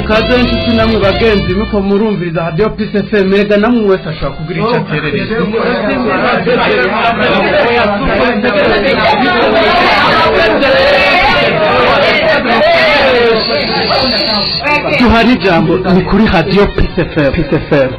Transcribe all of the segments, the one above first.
kaze inshuti namwe bagenzi muko murumviriza radio Peace FM mega namwe wese ashaka kugira icyo aterereza tuhari jambo ni kuri radio Peace FM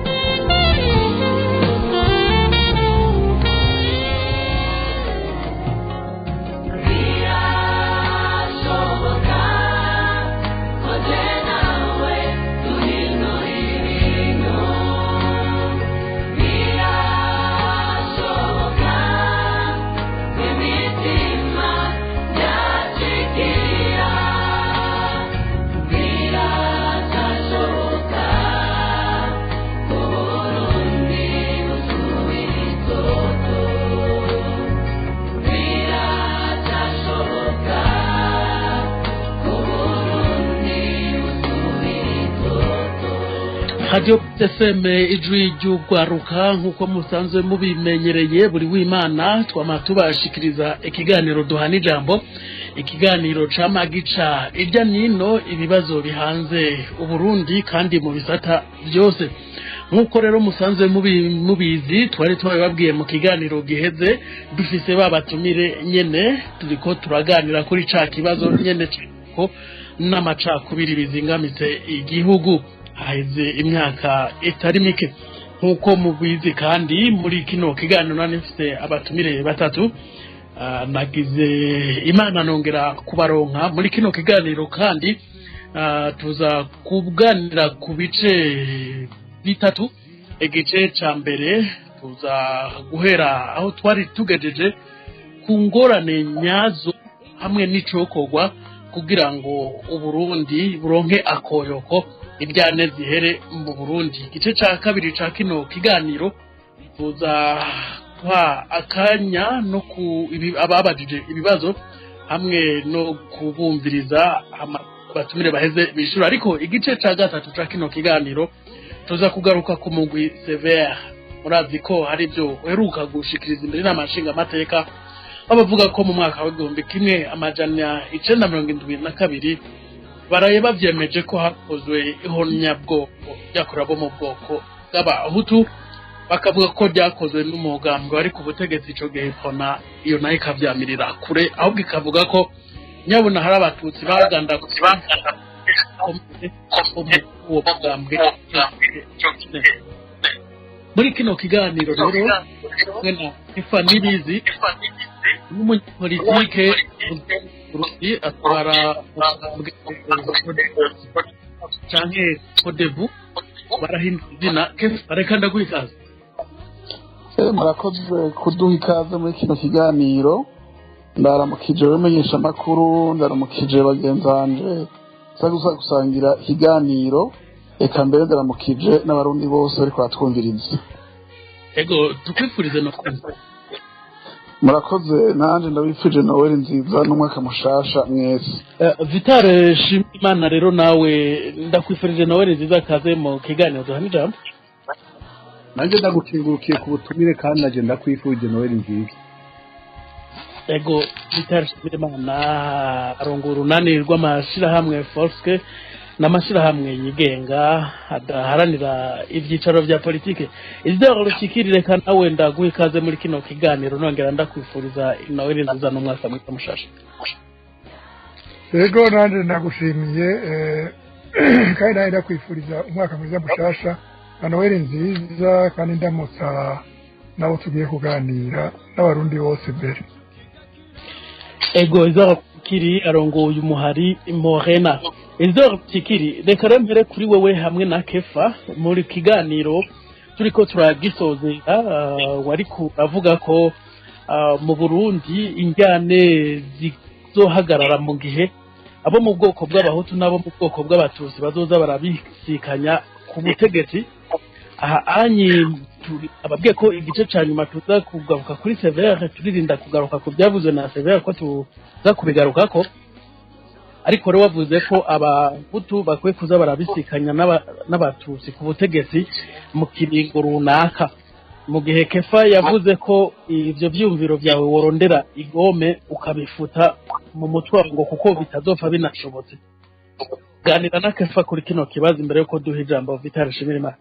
Radio FM ijwi ry'ugwaruka nkuko musanzwe mubimenyereye buri w'Imana twamatubashikiriza ikiganiro duhana ijambo ikiganiro camagica irya nino ibibazo bihanze uburundi kandi mu bisata byose nkuko rero musanzwe mubizi twari twababwiye mu kiganiro giheze dufise babatumire nyene turiko turaganira kuri ca kibazo nyene ko n'amacakubiri bizingamitse igihugu haize imyaka itari mike nkuko mubizi kandi muri kino kiganiro nanifise abatumire batatu nagize Imana nongera kubaronka muri kino kiganiro kandi tuza kuganira ku bice bitatu igice ca mbere tuza guhera aho twari tugejeje ku ngorane nyazo hamwe n'icokorwa kugira ngo Uburundi buronke akoyoko ibyane zihere mu Burundi igice ca kabiri ca kino kiganiro tuza kwa akanya no ku ababajije ibibazo hamwe no kubumviriza abatumire baheze bishura ariko igice ca gatatu ca kino kiganiro tuza kugaruka ku mugwi Severe murazi ko hari byo uheruka gushikiriza imbere n'amashinga amateka abavuga ko mu mwaka wa 1972 baraye bavyemeje ko hakozwe ihonyabwoko ryakorabo mu bwoko bw'abahutu bakavuga ko ryakozwe n'umugambwe ari ku butegetsi ico gihe pona iyo nayo ikavyamirira kure ahubwo ikavuga ko nyabona hari abatutsi baganda uwo mugambwe muri kino kiganiro rero mwena ifa nibizi n'umunyapolitike Burundi atwara canke Kodebu barahinduye izina reka ndaguhikaze murakoze kuduha ikaze muri kino kiganiro ndaramukije wemenyesha makuru ndaramukije bagenzanje sagusa gusangira ikiganiro eka mbere ndaramukije n'abarundi bose ariko batwumviriza ego tukwifurize no kumva murakoze nanje ndabifuje Noel nziza n'umwaka mushasha mwese Vital Shimimana rero nawe ndakwifurije Noel nziza kaze mu kiganiro duhana ijambo nanje ndagukingurukiye ku butumire kandi naje ndakwifuje Noel nziza ego Vital Shimimana arongura unani rw'amashira hamwe Forske n'amashira hamwe yigenga adaharanira ivyicaro vya politike izero rukikirire kana wenda guhikaze muri kino kiganiro nongera ndakwifuriza Noel nziza n'umwaka mwita mushasha ego nanje ndagushimiye kandi nawe ndakwifuriza umwaka mwiza mushasha na Noel nziza kandi ndamutsa nabo tugiye kuganira n'abarundi bose mbere ego izero kiri arongoye umuhari Morena Izoro Tikiri reka rempere kuri wewe hamwe na Kefa muri kiganiro turiko turagisozera wari kuvuga ko mu Burundi injyane zizohagarara mu gihe abo mu bwoko bw'abahutu nabo mu bwoko bw'abatutsi bazoza barabisikanya ku butegetsi aha anyi ababwiye ko igice ca nyuma tuza kugaruka kuri Severe turirinda kugaruka ku byavuze na Severe ko tuza kubigarukako ariko rero wavuze ko abahutu bakwiye kuza barabisikanya n'abatutsi ku butegetsi mu kiringo runaka mu gihe Kefa yavuze ko ivyo vyumviro byawe worondera igome ukabifuta mu mutwe ngo kuko bitazopfa binashobotse ganira na Kefa kuri kino kibazo imbere yuko duha ijambo Vital Nshimirimana.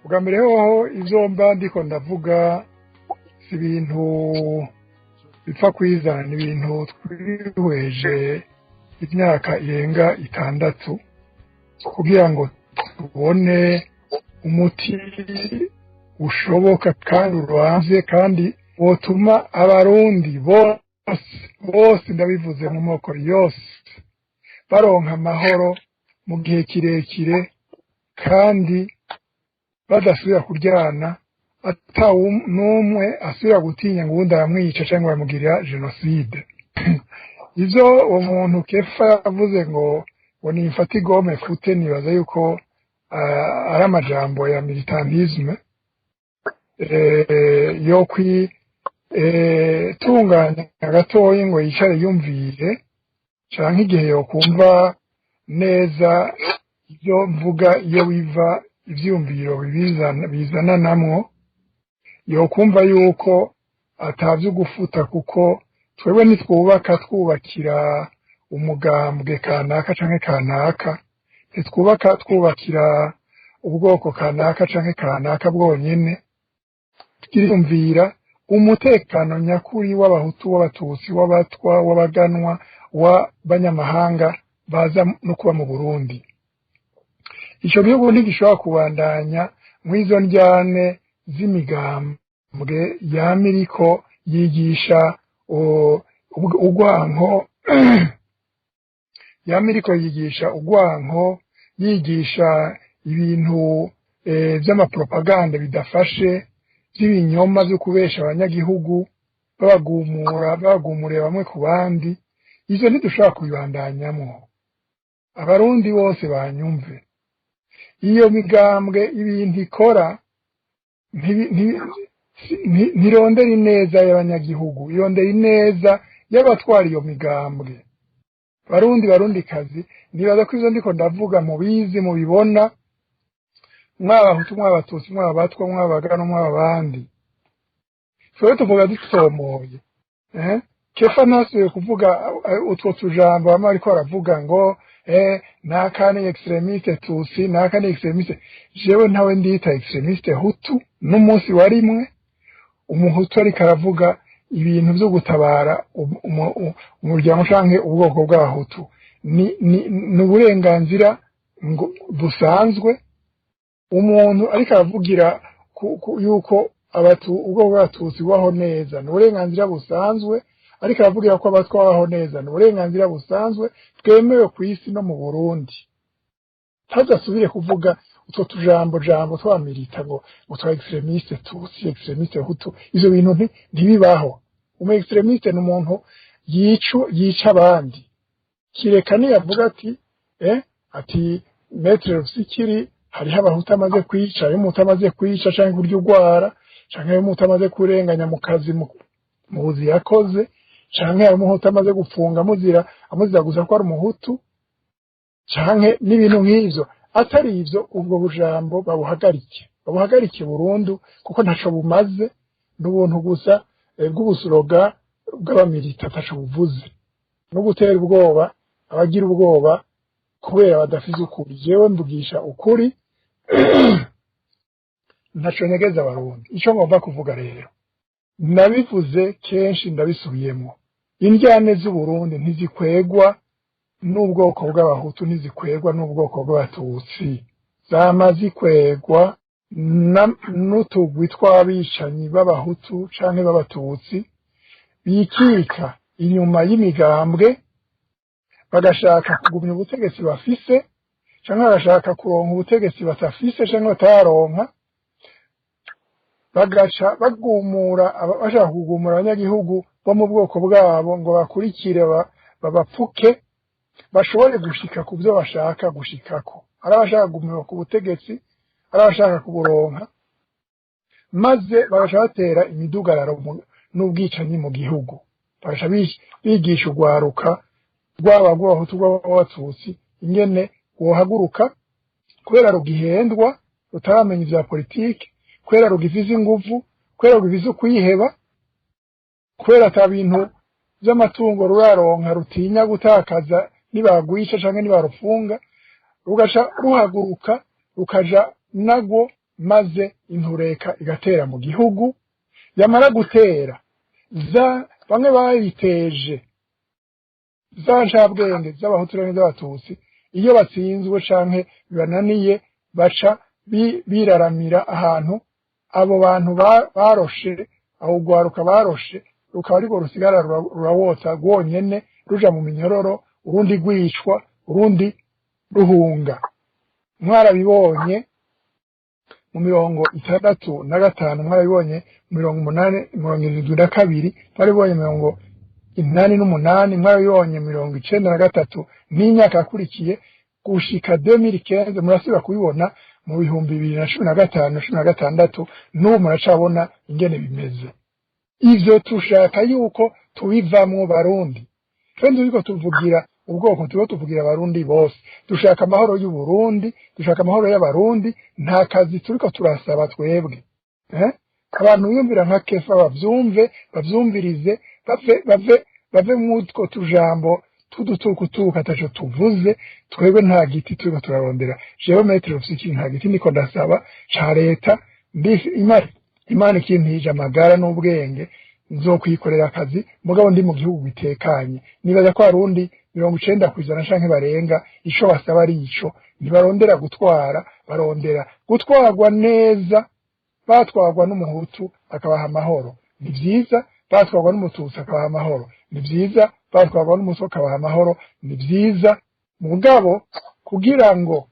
ubwa mbere hoho izo mba ndiko ndavuga si ibintu bipfa kwizana, ni ibintu twihweje imyaka irenga 6 kugira ngo tubone umuti ushoboka kandi uranze kandi wotuma abarundi bose ndabivuze mu moko yose baronka amahoro mu gihe kirekire kandi badasubira kuryana, ata n'umwe asubira gutinya ngo uwundi aramwica cyangwa bamugirira jenoside. Izo uwo muntu Kefa yavuze ngo ni infatigome fute, nibaza yuko ari amajambo ya militantisme yo tunganya gatoyi ngo yicare yumvire canke igihe yokumva neza ibyo mvuga iyo biva ivyumviro bizana namwo, yokumva yuko atavyo gufuta, kuko twebwe nitwubaka twubakira umugambwe kanaka canke kanaka, ntitwubaka twubakira ubwoko kanaka canke kanaka bwonyene, twiyumvira umutekano nyakuri w'abahutu, w'abatutsi, w'abatwa, w'abaganwa, w'abanyamahanga baza no kuba mu Burundi. Ico gihugu ntigishobora kubandanya mw'izo njyane z'imigambwe yamiriko yigisha urwanko yigisha ibintu vy'amapropaganda bidafashe, by'ibinyoma byo kubesha abanyagihugu, babagumurira bamwe ku bandi. Izo ntidushobora kubibandanyamo. Abarundi bose banyumve, iyo migambwe ibintu ikora ntirondera ineza y'abanyagihugu, irondera ineza y'abatwara iyo migambwe. Barundikazi, nibaza ko izo ndiko ndavuga mubizi, mubibona, mw'abahutu, mw'abatutsi, mw'abatwa, mw'abagano, mw'abandi. Twebwe tuvuga dutomoye. Kefa ntasubiye kuvuga utwo tujambo bamwe ariko aravuga ngo nakane extremiste Tutsi, nakane extremiste. Jewe ntawe ndita extremiste Hutu n'umunsi warimwe. Umuhutu ariko aravuga ibintu byo gutabara umuryango canke ubwoko bw'abahutu, ni uburenganzira busanzwe. Umuntu ariko aravugira yuko ubwoko bw'abatutsi baho neza, ni uburenganzira busanzwe. Ariko aravugira ko abatwa baho neza, ni uburenganzira busanzwe twemewe ku isi no mu Burundi. Tazasubire kuvuga utwo tujambo twamilita ngo twa extremiste Tutsi, extremiste Hutu. Izo bintu ntibibaho. Umu extremiste ni umuntu yica abandi. Kireka ni yavuga ati Maître Rusikiri hariho abahutu amaze kwica, ayo mutu amaze kwica canke kurya urwara, canke ayo mutu amaze kurenganya mu kazi mu buzi yakoze, canke ayo muhutu amaze gufunga amuzira gusa ko ari umuhutu, canke n'ibintu nk'ivyo. Atari ivyo, ubwo bujambo babuhagarike burundu, kuko ntaco bumaze, n'ubuntu gusa bw'ubusuroga bw'abamilita, ntaco buvuze, no gutera ubwoba abagira ubwoba kubera badafize ukuri. Jewe mvugisha ukuri, ntaco negeza abarundi. Ico ngomba kuvuga rero, nabivuze kenshi ndabisubiyemo, indyane z'Uburundi ntizikwegwa n'ubwoko bw'abahutu, ntizikwegwa n'ubwoko bw'abatutsi, zama zikwegwa n'utugwi tw'abicanyi b'abahutu canke b'abatutsi bikika inyuma y'imigambwe, bagashaka kugumya ubutegetsi bafise, canke bagashaka kuronka ubutegetsi batafise canke bataronka, bagaca bashaka kugumura abanyagihugu bo mu bwoko bwabo ngo bakurikire babapfuke, bashobore gushika ku byo bashaka gushikako. Ari abashaka kugumira ku butegetsi, ari abashaka kuburonka, maze bagaca batera imidugararo n'ubwicanyi mu gihugu. Bagaca bigisha urwaruka rwaba rw'abahutu rw'abatutsi ingene wohaguruka, kubera rugihendwa, rutaramenya ivya politike, kubera rugivize inguvu, kubera rugivize ukwiheba, kubera ata bintu vy'amatungo ruraronka, rutinya gutakaza nibagwisha canke nibarufunga rugaca ruhaguruka rukaja nagwo maze intureka igatera mu gihugu yamara gutera bamwe bayiteje za ncabwenge z'abahutu n'abatutsi iyo batsinzwe canke bibananiye baca biraramira ahantu abo bantu baroshe aho gwaruka baroshe rukaba ariko rusigara rurawotsa rwonyene ruja mu minyororo urundi gwicwa urundi ruhunga mwarabibonye mu 65 mwarabibonye mu 82 mwarabibonye 88 mwarabibonye 93 n'imyaka yakurikiye gushika 2015 murasubira kubibona mu 2015-16 n'ubu muracabona ingene bimeze ivyo tushaka yuko tubivamwo barundi kandi turiko tuvugira ubwoko tuvugira abarundi bose dushaka amahoro y'u Burundi dushaka amahoro y'abarundi nta kazi turiko turasaba twebwe abantu biyumvira nka Kefa bavyumvirize bave mutwo tujambo tudutukutuka ataco tuvuze twebwe nta giti turiko turarondera geometry of speaking nta giti niko ndasaba ca leta imana ikintije amagara n'ubwenge nzokwikorera akazi mugabo ndi mu gihugu bitekanye nibaza ko arundi 90% canke barenga ico basaba ari ico ntibarondera gutwara barondera gutwarwa neza batwarwa n'umuhutu akabaha amahoro ni vyiza batwarwa n'umututsi akabaha amahoro ni vyiza batwarwa n'umusoka akabaha amahoro ni vyiza mugabo kugira ngo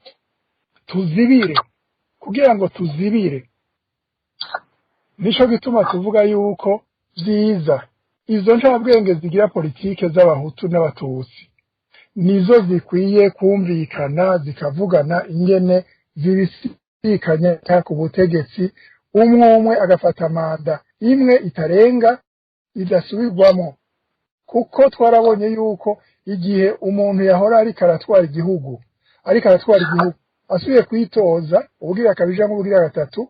tuzibire nico gituma tuvuga yuko vyiza izo ncabwenge zigira politike z'abahutu n'abatutsi nizo zikwiye kumvikana zikavugana ingene zibisikanya ku butegetsi umwe agafata manda imwe itarenga idasubirwamo kuko twarabonye yuko igihe umuntu yahora ariko aratwara igihugu asubiye kwitoza ubugira akabija nk'ubugira gatatu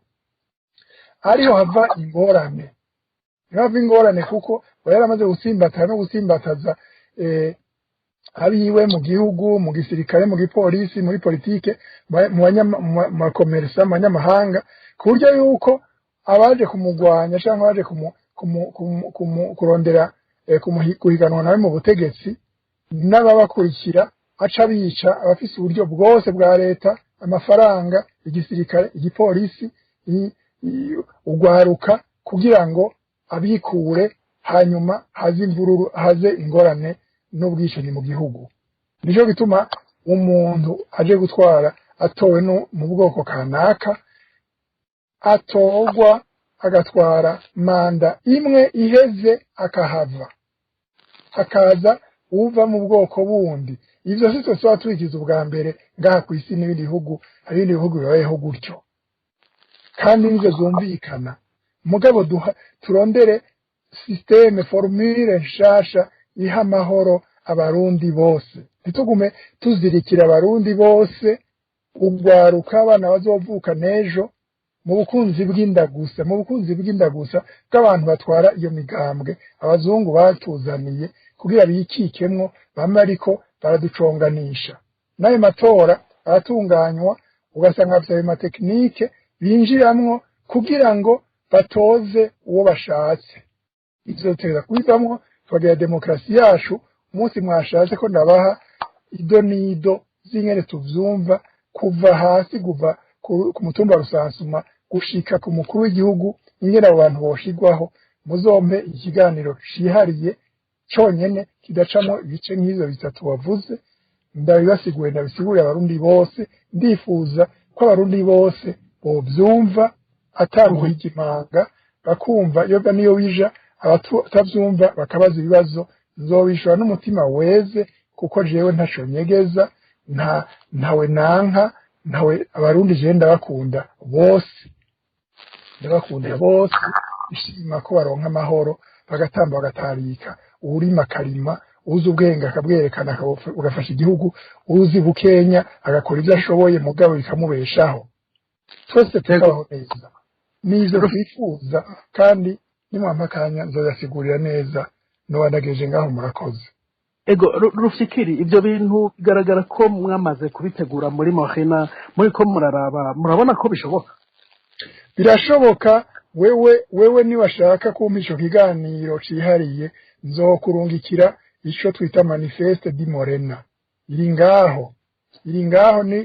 ariho hava ingorane kuko yaramaze gusimbataza abiwe mu gihugu mu gisirikare mu gipolisi muri politike mu makomersa mu banyamahanga ku buryo yuko abaje kumugwanya cyangwa abaje kurondera guhiganwa nawe mu butegetsi n'ababakurikira aca bica abafise uburyo bwose bwa leta amafaranga igisirikare igipolisi ugwaruka kugira ngo abikure hanyuma haze imvururu haze ingorane n'ubwishingi mu gihugu nico gituma umuntu aje gutwara atowe no mu bwoko kanaka atogwa agatwara manda imwe iheze akahava hakaza uva mu bwoko bundi ivyo sitwe tuba turikiza ubwa mbere ngaha ku isi n'ibindi bihugu ibindi bihugu bibayeho gutyo kandi nivyo zumvikana mugabo turondere systeme formule nshasha iha amahoro abarundi bose ntitugume tuzirikira abarundi bose ugwaruka abana bazovuka nejo mu bukunzi bw'indagusa bw'abantu batwara iyo migambwe abazungu batuzaniye kugira bikikemwo bamwe ariko baraduconganisha nayo matora aratunganywa ugasanga bafite ayo matekinike binjiramwo kugira ngo batoze uwo bashatse ivyo teza kubivamwo tukagira demokrasi yacu umunsi mwashatse ko ndabaha ido nido zingene tuvyumva kuva hasi kuva ku mutumba rusansuma gushika ku mukuru w'igihugu ingene abo bantu boshigwaho muzompe ikiganiro cihariye conyene kidacamo ibice nk'ivyo bitatu wavuze ndabibasiguye ndabisiguriye abarundi bose ndifuza ko abarundi bose bovyumva ataruhigimanga bakumva yoga niyo wija abatavyumva bakabaza ibibazo nzobishura n'umutima weze kuko jewe ntaco nyegeza ntawe nanka ntawe abarundi je ndabakunda bose ishima ko baronka amahoro bagatamba bagatarika urima karima uzi ubwenge akabwerekana ugafasha igihugu uzi bukenya agakora ivyo ashoboye mugabo bikamubeshaho twese tukabaho neza nizo twifuza kandi nimwampa akanya nzoyasigurira neza nobanageje ngaho murakoze ego Rufikiri ibyo bintu bigaragara ko mwamaze kubitegura muri Morena muri ko murabona ko bishoboka birashoboka wewe niwashaka kumpa ico kiganiro cihariye nzokurungikira ico twita manifeste di Morena iri ngaho ni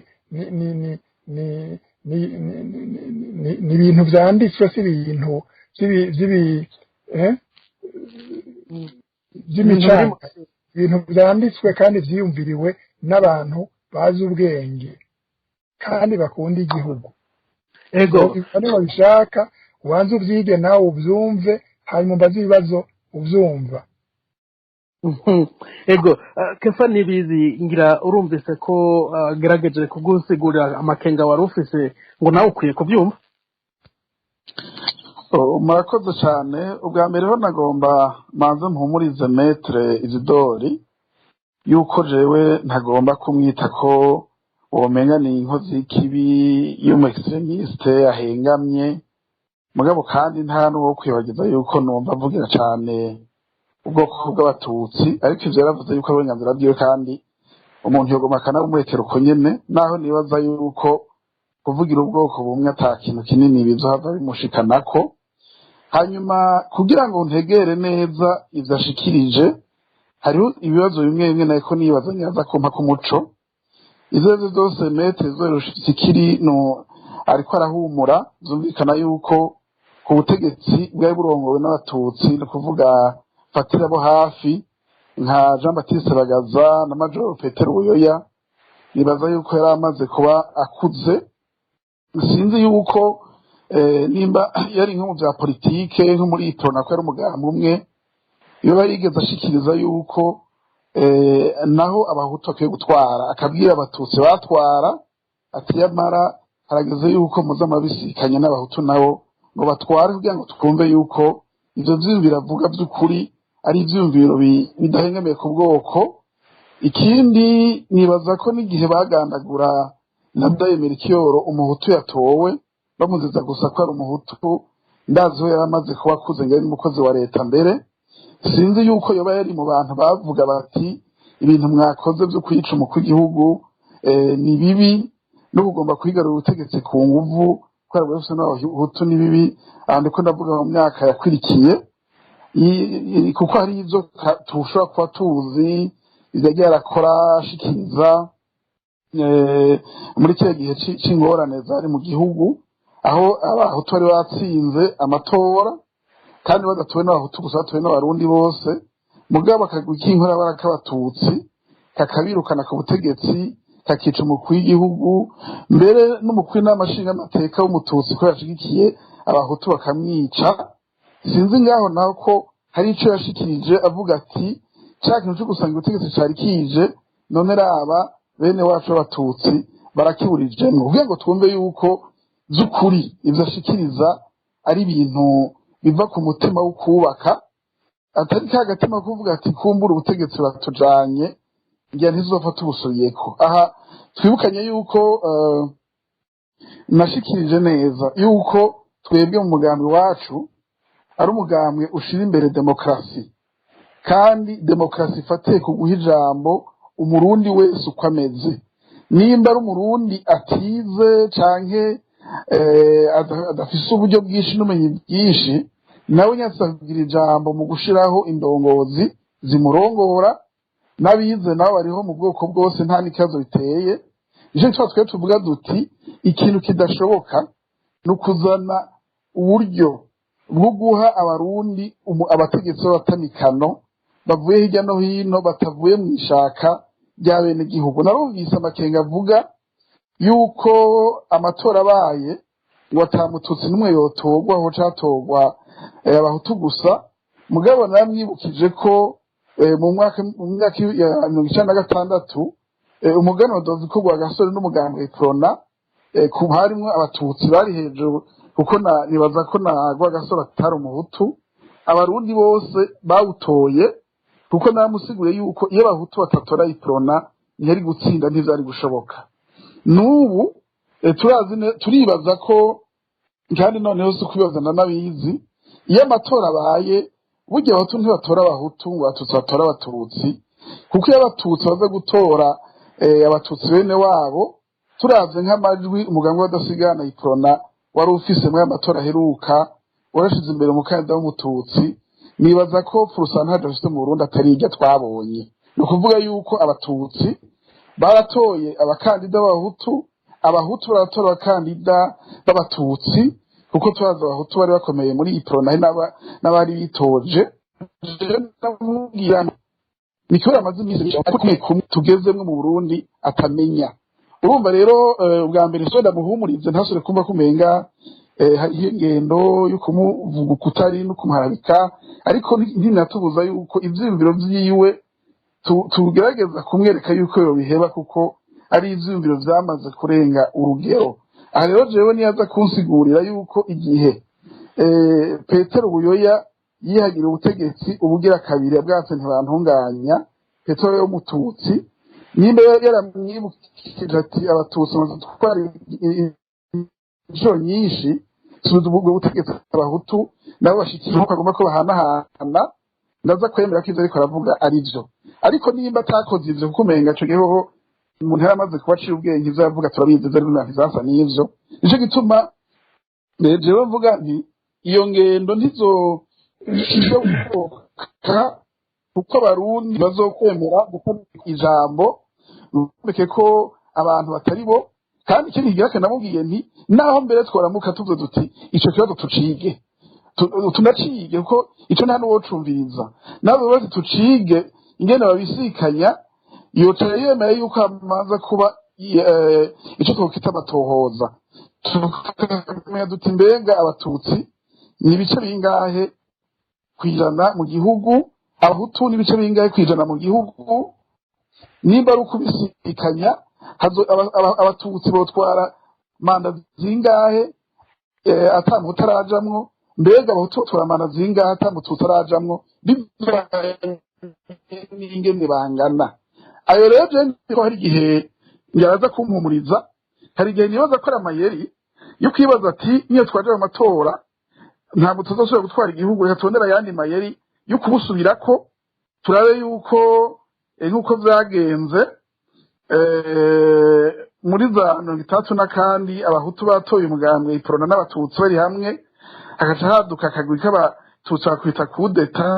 ibintu vyanditswe si ibintu vy'imicanga ibintu vyanditswe kandi vyiyumviriwe n'abantu bazi ubwenge kandi bakunda igihugu ego niba bishaka ubanze uvyige nawe uvyumve hanyuma mbaze ibibazo uvyumva ego Kefa Nibizi ngira urumvise ko gerageje kugusigurira amakenga wari ufise ngo nawe ukwiye kubyumva murakoze cyane ubwa mbere ho nagomba manze mpumurize Maître Isidore yuko jewe ntagomba kumwita ko womenya ni inkozi y'ikibi y'umu-extremiste ahengamye mugabo kandi nta n'uwo kwibagiza yuko numva avugira cyane ubwoko bw'abatutsi ariko ivyo yaravuze yuko ari uburenganzira bwiwe kandi umuntu yogoma akanabumurekera uko nyene naho nibaza yuko kuvugira ubwoko bumwe ata kintu kinini bizohava bimushikanako hanyuma kugira ngo ntegere neza ivyo ashikirije hariho ibibazo bimwe bimwe nariko nibaza nyaza kumpa k'umuco izo zose Maître Rufikiri no ariko arahumura zumvikana yuko ku butegetsi bwari burongowe n'abatutsi no kuvuga fatira bo hafi nka Jean Baptiste Bagaza na Major Petero Buyoya nibaza yuko yari amaze kuba akuze sinzi yuko nimba yari nko mu bya politike nko muri Itona ko yari umugambi umwe iyo barigeze ashikiriza yuko naho abahutu akwiye gutwara akabwira abatutsi batwara ati yamara harageze yuko muza mabisikanye n'abahutu nabo ngo batware kugira ngo tukumve yuko ivyo vyiyumviro avuga vy'ukuri ari ivyiyumviro bidahengamiye ku bwoko ikindi nibaza ko n'igihe bagandagura na Melchior umuhutu yatowe bamuziza gusa ko ari umuhutu ndazi we yaramaze kuba akuze ngo ari umukozi wa leta mbere sinzi yuko yoba yari mu bantu bavuga bati ibintu mwakoze byo kwica umukuru w'igihugu ni bibi no kugomba kwigarura ubutegetsi ku nguvu ko bose n'abahutu ni bibi ahandi ko ndavuga mu myaka yakwirikiye kuko hari ivyo tushobora kuba tuzi yagiye arakora ashikiriza muri kiriya gihe c'ingorane zari mu gihugu aho abahutu bari batsinze amatora kandi badatuwe n'abahutu gusa batuwe n'abarundi bose mugabo akaguka inkorabara k'abatutsi kakabirukana ku butegetsi kakica umukuru w'igihugu mbere n'umukuru n'amashinga amateka w'umututsi ko yashigikiye abahutu bakamwica sinzi ngaho naho ko hari ico yashikirije avuga ati cya kintu cyo gusanga ubutegetsi cari kije none raba bene wacu b'abatutsi barakiburijemwo kugira ngo twumve yuko by'ukuri ivyo ashikiriza ari ibintu biva ku mutima wo kubaka atari ka gatima kuvuga ati kumbura ubutegetsi batujanye ngira ntizopfa tubusubiyeko aha twibukanye yuko nashikirije neza yuko twebwe mu mugambi wacu ari umugambwe ushira imbere demokrasi kandi demokrasi ifatiye ku guha ijambo umurundi wese uko ameze nimba ari umurundi atize canke adafise uburyo bwinshi n'umenyi bwinshi nawe nyasagira ijambo mu gushiraho indongozi zimurongora n'abize nabo bariho mu bwoko bwose nta n'ikibazo biteye ije twe tuvuga duti ikintu kidashoboka no kuzana uburyo bwo guha abarundi abategetsi b'abatamikano bavuye hirya no hino batavuye mu ishaka rya bene gihugu narumvise amakenga avuga yuko amatora abaye ngo atamututsi n'umwe yotorwa aho catorwa abahutu gusa mugabo naramwibukije ko mu myaka ya 1996 umuganwa Doviko Rwagasore n'umugambwe Prona ku harimwo abatutsi bari hejuru kuko nibaza ko na Rwagasore atari umuhutu abarundi bose bawutoye kuko namusigure yuko iyo abahutu batatora Prona ntiyari gutsinda ntivyari gushoboka n'ubu turibaza ko kandi noneho si kwibazana n'abizi iyo amatora abaye burya abahutu ntibatora abahutu ngo abatutsi batora abatutsi kuko iyo abatutsi baza gutora abatutsi bene wabo turavye nk'amajwi umugambi w'adasigana iprona wari ufise muri amatora aheruka warashize imbere umukandida w'umututsi nibaza ko pourcentage afite mu Burundi atari irya twabonye ni ukuvuga yuko abatutsi baratoye abakandida abahutu baratora abakandida b'abatutsi kuko turazi abahutu bari bakomeye muri iprona n'abari bitoje ni kubera amaze iminsi tugezemwo mu Burundi atamenya urumva rero ubwa mbere so ndamuhumurize ntasore kumva kumenga hariho ingendo yo kumuvuga ukutari no kumuharabika ariko ntinatubuza yuko ivyiyumviro vyiwe tugerageza kumwereka yuko yobiheba kuko ari ivyiyumviro vyamaze kurenga urugero aha rero jewe niyaza kunsigurira yuko igihe Petero Buyoya yihagira ubutegetsi ubugira kabiri bwatse ntibantunganya Petero y'umututsi nimba yaramwibukije ati abatutsi bazatwara inshuro nyinshi ubwo butegetsi abahutu nabo bashikira ko agomba ko bahanahana ndaza kwemera ko ivyo ariko aravuga ari vyo ariko nimba atakoze ivyo kuko umenga ico giheho umuntu yaramaze kubacira ubwenge ivyo yavuga turabizi ariko ntizasa n'ivyo nico gituma jewe mvuga nti iyo ngendo kuko abarundi bazokwemera gukora ijambo ureke ko abantu batari bo kandi ikindi kigira kanamubwiye nti naho mbere tworamuka tuvuze duti ico kibazo tucige tunacige kuko ico nta n'uwocumviriza nabo bose tucige ingene babisikanya yoca yemeye yuko amaze kuba ico twokita amatohoza tukamenya duti mbenga abatutsi ni ibice bingahe kwijana mu gihugu abahutu ni ibice bingahe kwijana mu gihugu nimba ari ukubisikanya abatutsi botwara manda zingahe atamuhutu arajamwo mbega abahutu botwara manda zingahe atamututsi arajamwo n'ingene bangana ayo rero ko hari igihe yaraza kumpumuriza hari igihe nibaza ko ari amayeri yo kwibaza ati niyo twaje mu matora ntabwo tuzashobora gutwara igihugu reka tondera ayandi mayeri yo kubusubirako turabe yuko nk'uko vyagenze muri za 30 kandi abahutu batoye umugambwe iprona n'abatutsi bari hamwe hagaca haduka akagwi k'abatutsi bakwita kudeta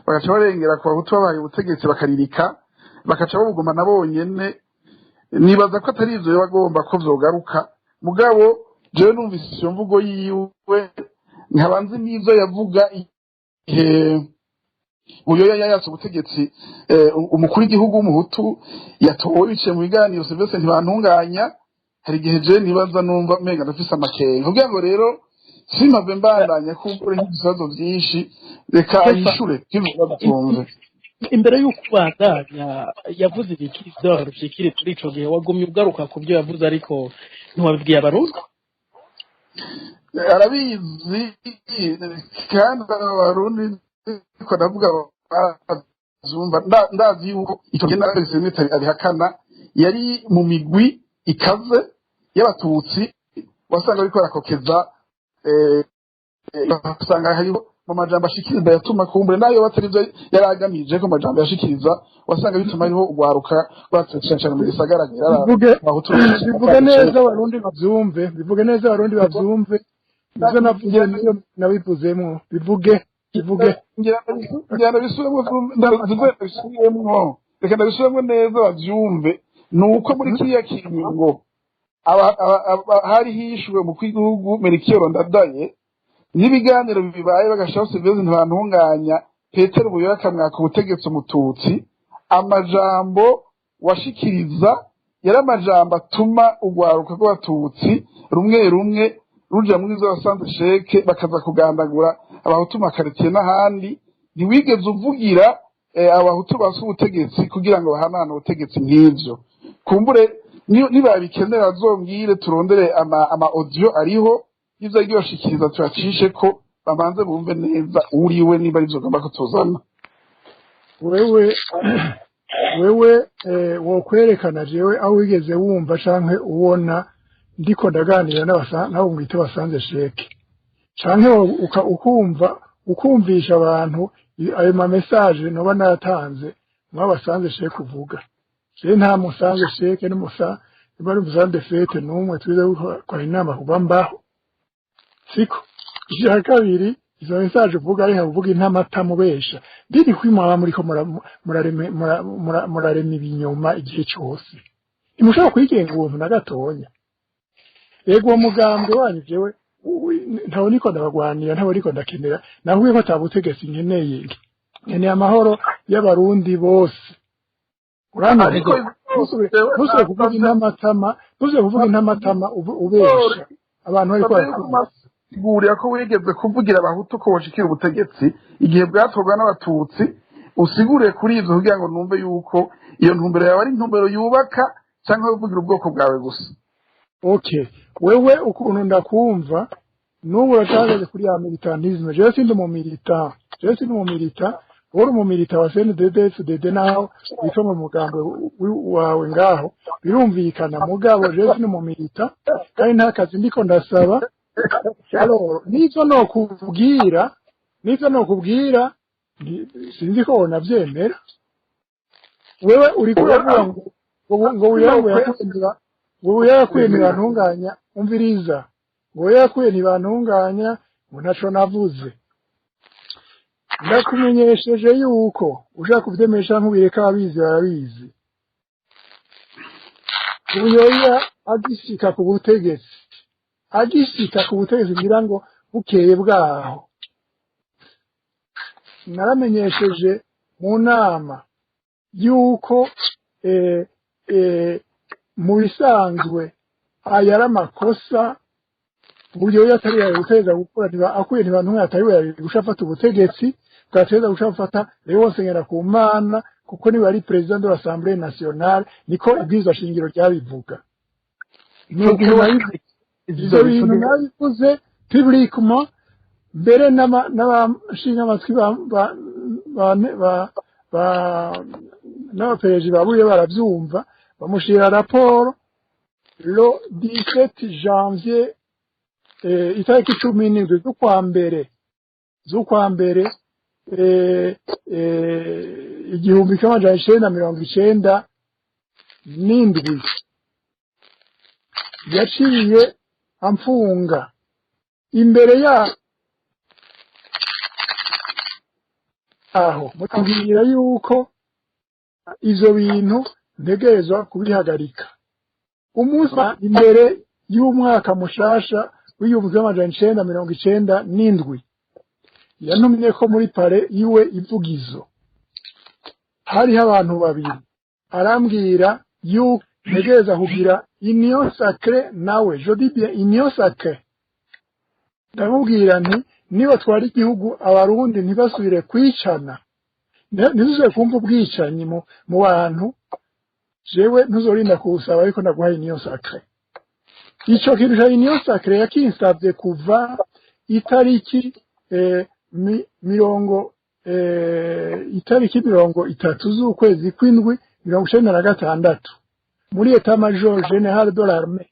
bagaca barengera ku bahutu babaye ubutegetsi bakaririka bakaca babuguma na bonyene nibaza ko atari ivyo bagomba ko vyogaruka mugabo jewe numvise iyo mvugo yiwe nkabanze n'ivyo yavuga Buyoya yayatse ubutegetsi umukuru w'igihugu w'umuhutu yatowe biciye mu biganiro Sylvestre ntibantunganya hari igihe je nibaza numva mega ndafise amakenga kugira ngo rero simpave mbandanya kumbure nk'ibibazo vyinshi reka ayishure kivuga imbere y'uko bandanya yavuze ibiki vyoroshe kiri kuri ico gihe wagumye ugaruka ku byo yavuze ariko ntiwabibwiye abarundi arabizi kandi abarundi ko ndavuga zumva ndazi yuko icyo gihe n'abasenete abihakana yari mu migwi ikaze y'abatutsi wasanga ariko arakokeza usanga hariho mu majambo ashikiriza yatuma kumbure nayo batari byo yaragamije ko majambo yashikiriza wasanga bituma ariho ugwaruka batsecenshana mu gisagaragira bivuga neza abarundi bavyumve bivuge neza abarundi bavyumve ivyo navuze niyo nabivuzemwo bivuge ngira ndabisubiremwo neza bavyumve nuko muri kiriya kiringo hari hishuwe mu kw'igihugu Melchior Ndadaye n'ibiganiro bibaye bagashaka Sylvestre ntibantunganya Petero Buyoya akamwaka ubutegetsi umututsi amajambo washikiriza yari amajambo atuma ugwaruka rw'abatutsi rumwe rumwe ruja muri zo basanze sheke bakaza kugandagura abahutu makaritiye n'ahandi ntiwigeze uvugira abahutu basa ubutegetsi kugira ngo bahanane ubutegetsi nk'ivyo kumbure nibabikenera azombwire turondere ama audio ariho ivyo agiyoshikiriza turacishe ko bamanze bumve neza uriwe niba arivyo ugomba kutuzana wewe wokwerekana jewe aho wigeze wumva canke ubona ndiko ndaganira n'abo mwite basanze sheke canke ukumvisha abantu ayo ma message noba natanze mwabasanze sheke kuvuga je nta musanze sheke n'umusa bari musanze fete n'umwe twiza kwa inama kuba mbaho siko icya kabiri izo message uvuga ari havuga intamata mubesha ndini kwimwa muriko murarema ibinyoma igihe cyose imushaka kwigenga ubuntu na gatonya yego mugambwe wanyu jewe ntawe niko ndabagwanira ntawe niko ndakenera nahuye ko tabutegetse nkeneye nkeneye amahoro y'abarundi bose uramenye ntuze kuvuga intamatama ubesha abantu bariko sigurira ko wigeze kuvugira abahutu ko boshikira ubutegetsi igihe bwatorwa n'abatutsi usigure kuri ivyo kugira ngo numve yuko iyo ntumbero yawe ari intumbero yubaka cyangwa uvugira ubwoko bwawe gusa. Okay, wewe ukuntu ndakumva n'ubu uracagaze kuri ya militantisme je sindi mu milita uri mu milita wa CNDD naho witwa mu mugambo wawe ngaho birumvikana mugabo je sindi mu milita kandi nta kazi ndiko ndasaba. Alors nizo no kubwira sinzi ko navyemera wewe uri kuvuga ngo yakuye ntibantunganya umviriza ngo yakuye ntibantunganya ngo ntaco navuze ndakumenyesheje yuko ushaka kuvyemesha nk'ubireka ababizi barabizi uyoya agishika ku butegetsi ngira ngo bukeye bwaho naramenyesheje mu nama yuko mu bisanzwe ayari amakosa uburyo yatari yabuteza gukora akuye ntibantu atari yari gushafata ubutegetsi bwateza gushafata rero senyera ku mana kuko niwe ari president de l'Assemblée nationale niko ibwirizwa shingiro ryabivuga ivyo bintu nabivuze publiquement mbere n'abashinga amatwi n'abapereji babuye baravyumva bamushira raporo le 17 janvier itariki 17 z'ukwa mbere igihumbi kimwe amajana icenda mirongo icenda n'indwi yaciye amfunga imbere aho mutubwira yuko ivyo bintu ntegerezwa kubihagarika umunsi imbere y'umwaka mushasha w'igihumbi kimwe amajana icenda mirongo icenda n'indwi yantumye ko muri pare iwe ivugizo hariho abantu babiri arambwira yuko ntegereza kugira union sacrée nawe je dis bien union sacrée ndamubwira nti niba twari igihugu abarundi ntibasubire kwicana ntizuzure kumva ubwicanyi mu bantu jewe ntuzorinda kuwusaba ariko ndaguha union sacrée ico kintu ca union sacrée yakinsavye kuva itariki mirongo itatu z'ukwezi kw'indwi 1996 muri etat major general de l'armée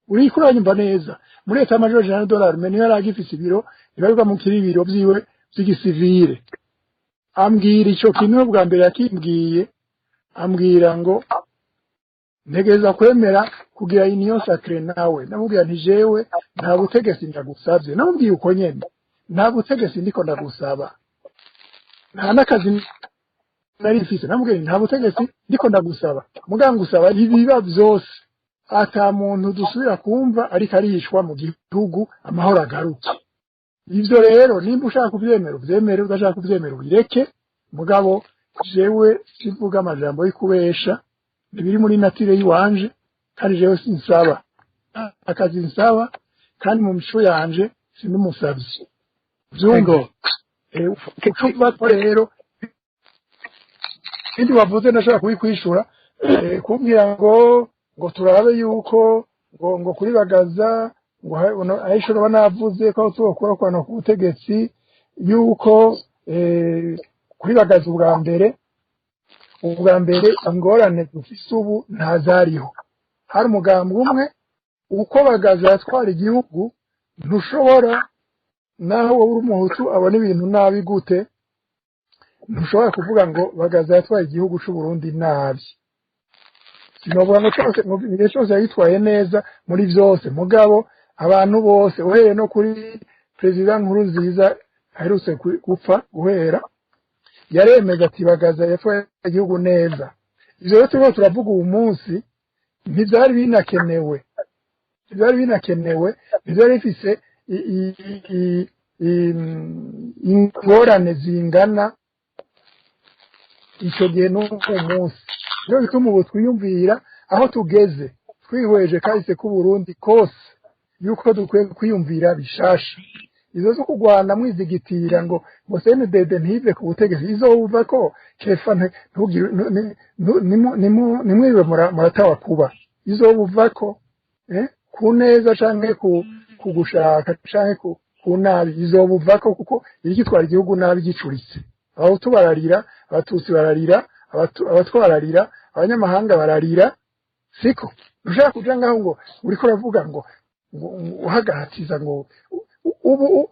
uri kuranyumva neza muri etat major general de l'armée niyo yaragifise ibiro ibarirwa mu kiribiro vyiwe vy'igisivile ambwira ico kintu bwa mbere yakimbwiye ambwira ngo ntegeza kwemera kugira union sacrée nawe namubwira nti jewe nta butegetsi ndagusavye namubwiye uko nyene nta butegetsi ndiko ndagusaba nta nakazi nari mfise namubwira nta butegetsi ndiko ndagusaba muganga usaba ibiba vyose ata muntu dusubira kumva ariko arishwa mu gihugu amahoro agaruke ivyo rero nimba ushaka kuvyemera uvyemere udashaka kuvyemera ubireke mugabo jewe sivuga amajambo y'ikubesha biri muri natire yiwanje kandi jewe sinsaba akazi nsaba kandi mu mico yanje sindumusavye vyumva kuva rero ndi wavuze ndashaka kubikwishura kumbwira ngo turabe yuko ngo kuri bagaza ngo ayishoro banavuze ko twokora kwano ku butegetsi yuko kuri bagaza ubwa mbere angorane dufise ubu ntazariho hari umugambi umwe uko bagaza yatwara igihugu ntushobora naho wowe uri umuhutu abona ibintu nabi gute ntushobora kuvuga ngo Bagaza yatwaye igihugu c'u Burundi nabi sinovuga ngo cyose mu gihe cyose yitwaye neza muri byose mugabo abantu bose uhereye no kuri president Nkurunziza aherutse gupfa guhera yaremeza ati Bagaza yatwaye igihugu neza ivyo rero turimo turavuga uyu munsi ntivyari binakenewe ntivyari bifise ingorane zingana icyo gihe n'uwo munsi rero bituma ubu twiyumvira aho tugeze twihweje kahise k'u Burundi kose yuko dukwiye kwiyumvira bishasha izo zo kugwana mwizigitira ngo CNDD ntive ku butegetsi izovuva ko kefa nimwiwe muratawa kuba izovuva ko ku neza canke kugushaka canke ku nabi izobuva ko kuko igitwara igihugu nabi gicuritse aho tubararira abatutsi bararira abatwararira abanyamahanga bararira siko ushaka kuja ngaho ngo uriko uravuga ngo uhagatiza ngo ubu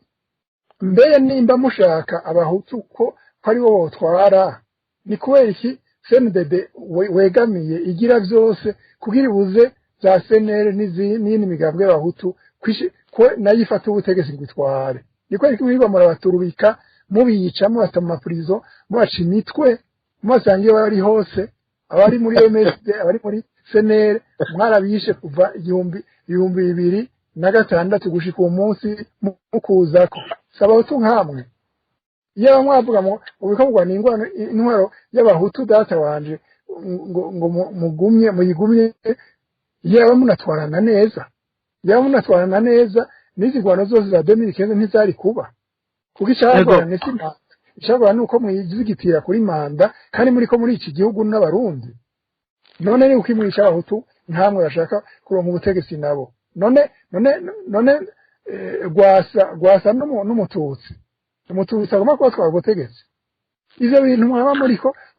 mbere nimba mushaka abahutu ko ari bo botwara ni kubera iki CNDD wegamiye igira byose kugira ibuze za senere n'izindi migambwe y'abahutu ko nayifata ubutegetsi ngitware niko ariko mwiba murabaturubika mubiyica mubata mu mapurizo mubaca imitwe mubasangiye bari hose abari muri MSD abari muri senere mwarabishe kuva 2006 gushika uwo munsi mukuzako sabahutu nkamwe iyo mwavuga mu bikorwa n'intwaro y'abahutu data wanje ngo muyigumye yaba munatwarana neza n'izigwano zose za 2015 ntizari kuba kuko icagorana nuko mwizigitira kuri manda kandi muri iki gihugu n'abarundi none ni uko imwisha abahutu ntamwe bashaka kuronka ubutegetsi nabo none gwasa n'umututsi agomba kuba twaba ubutegetsi ivyo bintu mwaba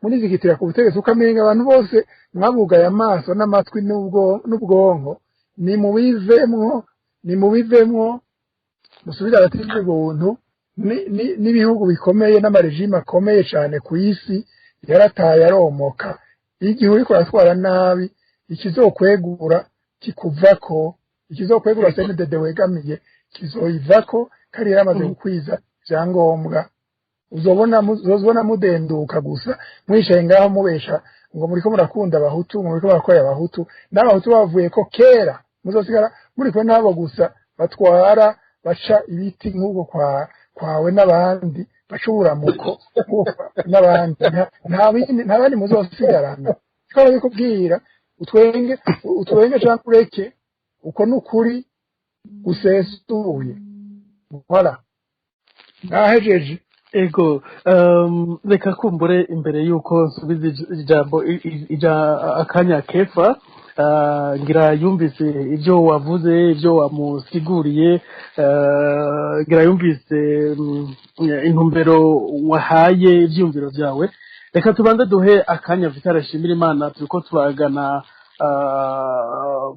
murizigitira ku butegetsi ukamenga abantu bose mwabugaye amaso n'amatwi n'ubwonko nimubivemwo musubire abatizwe buntu n'ibihugu bikomeye n'amarejime akomeye cyane ku isi yarataye aromoka igihe uriko uratwara nabi ikizokwegura kikuvako ikizokwegura CNDD wegamiye kizoyivako kandi yaramaze gukwiza vyangombwa uzobona mudenduka gusa mwishaye ngaho mubesha ngo muriko murakunda abahutu muriko barakorera abahutu n'abahutu bavuye ko kera muzosigara muriko nabo gusa batwara baca ibiti nk'ubwo kwawe n'abandi bacubura muko n'abandi nta bandi muzosigarana twara bikubwira utwenge cyangwa ureke uko n'ukuri usesuye voilà nahejeje ego reka kumbure imbere yuko nsubiza ijambo akanya kefa ngira yumvise ibyo wavuze ibyo wamusiguriye ngira yumvise intumbero wahaye ibyumviro byawe reka tubanze duhe akanya Vital Nshimirimana turiko turagana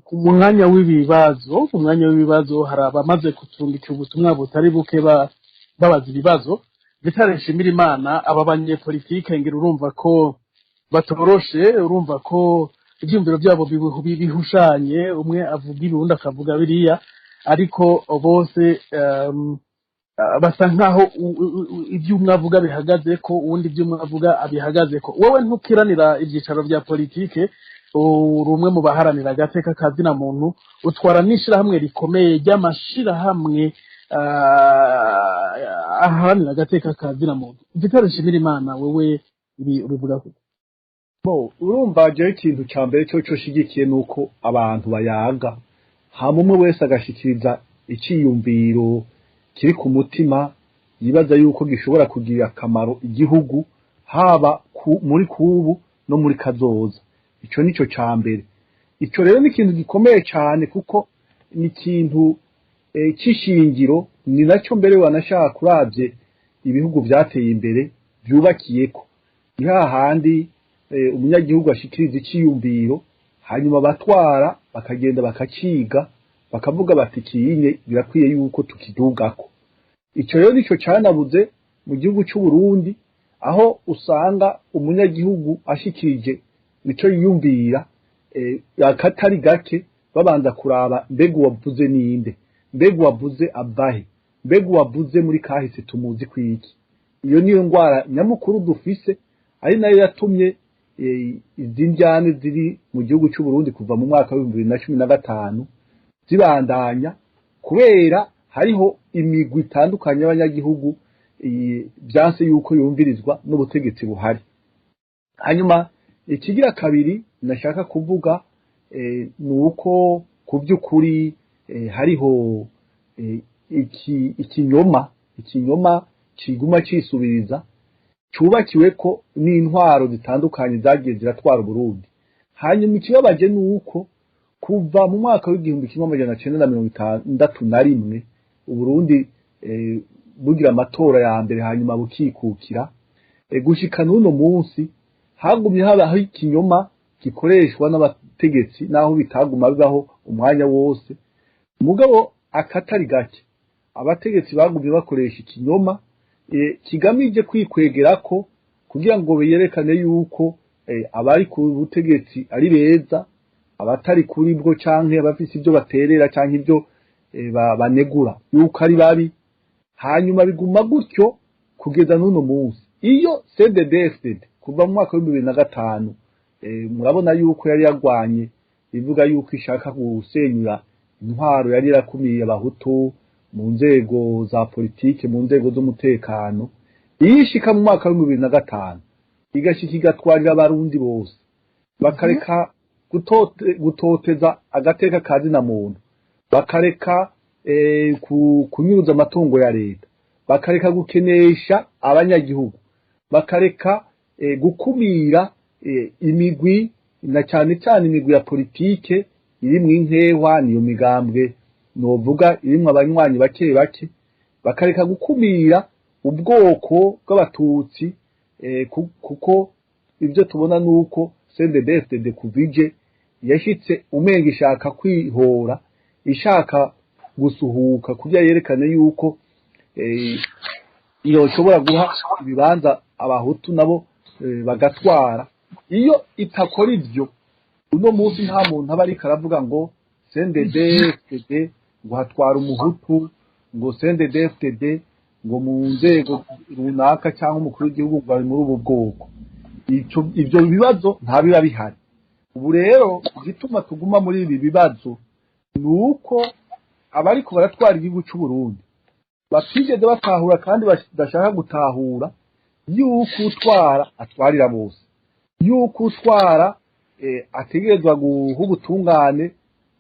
ku mwanya w'ibibazo hari abamaze kutundika ubutumwa butari buke babaza ibibazo Vital Nshimirimana aba banyepolitike ngira urumva ko batoroshe urumva ko ibyumviro byabo bihushanye umwe avuga ibibundi akavuga biriya ariko bose basa nkaho ibyo umwe avuga bihagaze ko uwundi ibyo umwe avuga abihagaze ko wowe ntukiranira ibyicaro bya politike urumwe mu baharanira agateka kazina muntu utwara n'ishirahamwe rikomeye ry'amashirahamwe aharanira agateka kazina muntu Vital Nshimirimana wewe ubivuga ko urumva je ikintu ca mbere cyo shigikiye nuko abantu bayaga hamwe wese agashikiriza iciyumviro kiri ku mutima yibaza yuko gishobora kugira akamaro igihugu haba muri kubu no muri kazoza ico nico ca mbere ico rero ni ikintu gikomeye cyane kuko ni ikintu cy'ishingiro ni nacyo mbere wanashaka kuravye ibihugu byateye imbere byubakiyeko ni hahandi umunyagihugu ashikiriza iciyumviro hanyuma batwara bakagenda bakaciga bakavuga bati kiyinye birakwiye yuko tukidugako ico rero nico canabuze mu gihugu cy'u Burundi aho usanga umunyagihugu ashikirije nico yiyumvira akatari gake babanza kuraba mbega uwavuze ninde, mbega uwavuze abahe, mbega uwavuze muri kahise tumuzi kwiki. Iyo niyo ngwara nyamukuru dufise, ari nayo yatumye izi njyane ziri mu gihugu cy'u Burundi kuva mu mwaka wa 2015 zibandanya, kubera hariho imigwi itandukanye y'abanyagihugu byanse yuko yumvirizwa n'ubutegetsi buhari. Hanyuma ikigira kabiri nashaka kuvuga nuko ku by'ukuri hariho ikinyoma kiguma cisubiriza cyubakiwe ko n'intwaro zitandukanye zagiye ziratwara Burundi. Hanyuma ikibabaje nuko kuva mu mwaka w'1961 Uburundi bugira amatora ya mbere hanyuma bukikukira, gushika n'uno munsi hagumye habaho ikinyoma gikoreshwa n'abategetsi naho bitaguma bibaho umwanya wose. Mugabo akatari gake abategetsi bagumye bakoresha ikinyoma kigamije kwikwegerako kugira ngo beyerekane yuko abari ku butegetsi ari beza, abatari kuri bwo canke abafise ibyo baterera canke ibyo banegura yuko ari babi. Hanyuma biguma gutyo kugeza n'uno munsi. Iyo CNDD-FDD kuva mu mwaka wa 2005 murabona yuko yari yagwanye ivuga yuko ishaka gusenyura intwaro yari yarakumiye abahutu mu nzego za politike, mu nzego z'umutekano. Iyishika mu mwaka wa 2005 igashika igatwarira abarundi bose, bakareka gutoteza agateka kazi na muntu, bakareka kunyuruza amatungo ya leta, bakareka gukenesha abanyagihugu, bakareka gukumira imigwi na cyane cyane imigwi ya politike irimwe inkewa, niyo migambwe novuga irimwe abanywanyi bake bake, bakareka gukumira ubwoko bw'abatutsi kuko ibyo tubona nuko CNDD-FDD kuvije yashitse umenga ishaka kwihora, ishaka gusuhuka kugira yerekane yuko iyo shobora guha ibibanza abahutu nabo bagatwara. Iyo itakora ivyo uno munsi nta muntu aba ariko aravuga ngo CNDD-FDD ngo hatwara umuhutu, ngo CNDD-FDD ngo mu nzego runaka cyangwa umukuru w'igihugu bari muri ubu bwoko. Ivyo bibazo nta biba bihari. Ubu rero igituma tuguma muri ibi bibazo nuko abariko baratwara igihugu cy'u Burundi batigeze batahura kandi bashaka gutahura yuko utwara atwarira bose, yuko utwara ategerezwa guha ubutungane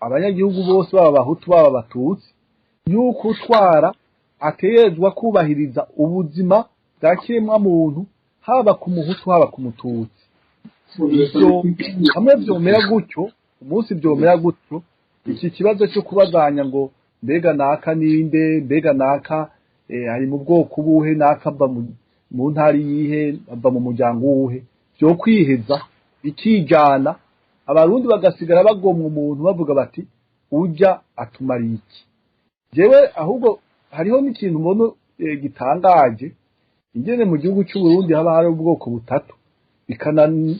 abanyagihugu bose, baba abahutu baba abatutsi, yuko utwara ategerezwa kubahiriza ubuzima bwa kiremwa muntu, haba ku muhutu haba ku mututsi. Ibyo hamwe byomera gutyo, umunsi byomera gutyo, iki kibazo cyo kubazanya ngo mbega naka ninde, mbega naka ari mu bwoko buhe, naka aba mu ntari yihe, aba mu muryango wuhe, byo kwiheza ikijana abarundi bagasigara bagomwa umuntu bavuga bati ujya atumara iki. Jewe ahubwo hariho n'ikintu mbona gitangaje, ingene mu gihugu cy'u Burundi haba hari ubwoko butatu,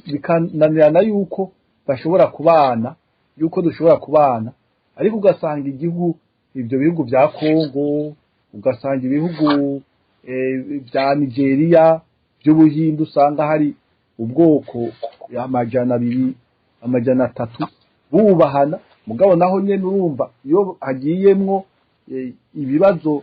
bikananirana yuko bashobora kubana, yuko dushobora kubana, ariko ugasanga igihugu, ibyo bihugu bya Kongo, ugasanga ibihugu bya Nigeria, by'Ubuhinde, usanga hari ubwoko amajana 200 amajana 3 bubahana. Mugabo naho nyene urumva iyo hagiyemwo ibibazo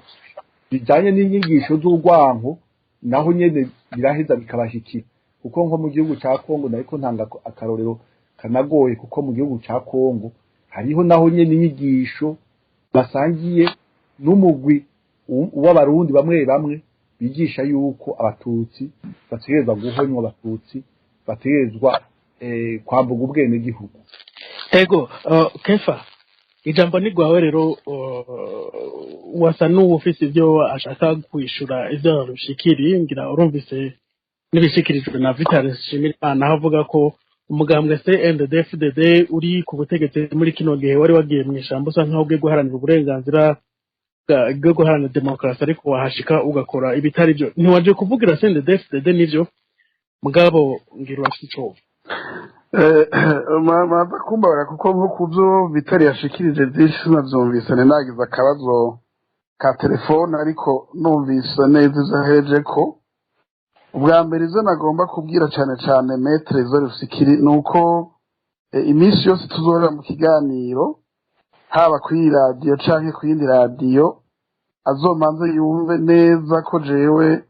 bijanye n'inyigisho z'urwanko, naho nyene biraheza bikabashikira. Kuko nko mu gihugu cya Kongo, nariko ntanga akarorero kanagoye, kuko mu gihugu cya Kongo hariho naho nyene inyigisho basangiye n'umugwi w'abarundi bamwe bamwe bigisha yuko abatutsi bategerezwa guhonywa, abatutsi bategerezwa kwambuga ubwene gihugu. Ego Kefa, ijambo ni gwawe rero, wasa n'ufise ibyo ashaka kwishura ivyo rushikiri, ngira urumvise n'ibishikirijwe na Vital Nshimirimana avuga ko umugambwe CNDD-FDD uri ku butegetsi muri kino gihe wari wagiye mu ishambo usa nkaho ugiye guharanira uburenganzira bwo guharanira demokarasi ariko wahashika ugakora ibitari byo ntiwaje kuvugira CNDD-FDD n'ivyo mugabo ngira urafite ico maza kumbabara kuko nko kuvyo bitari yashikirije byinshi sinavyumvise nagize akabazo ka telefone ariko numvise neza izaheje ko ubwa mbere izo nagomba kubwira cane metre izo rusikiri nuko iminsi yose tuzorera mu kiganiro haba kuri radio canke ku yindi radio azomanze yumve neza ko jewe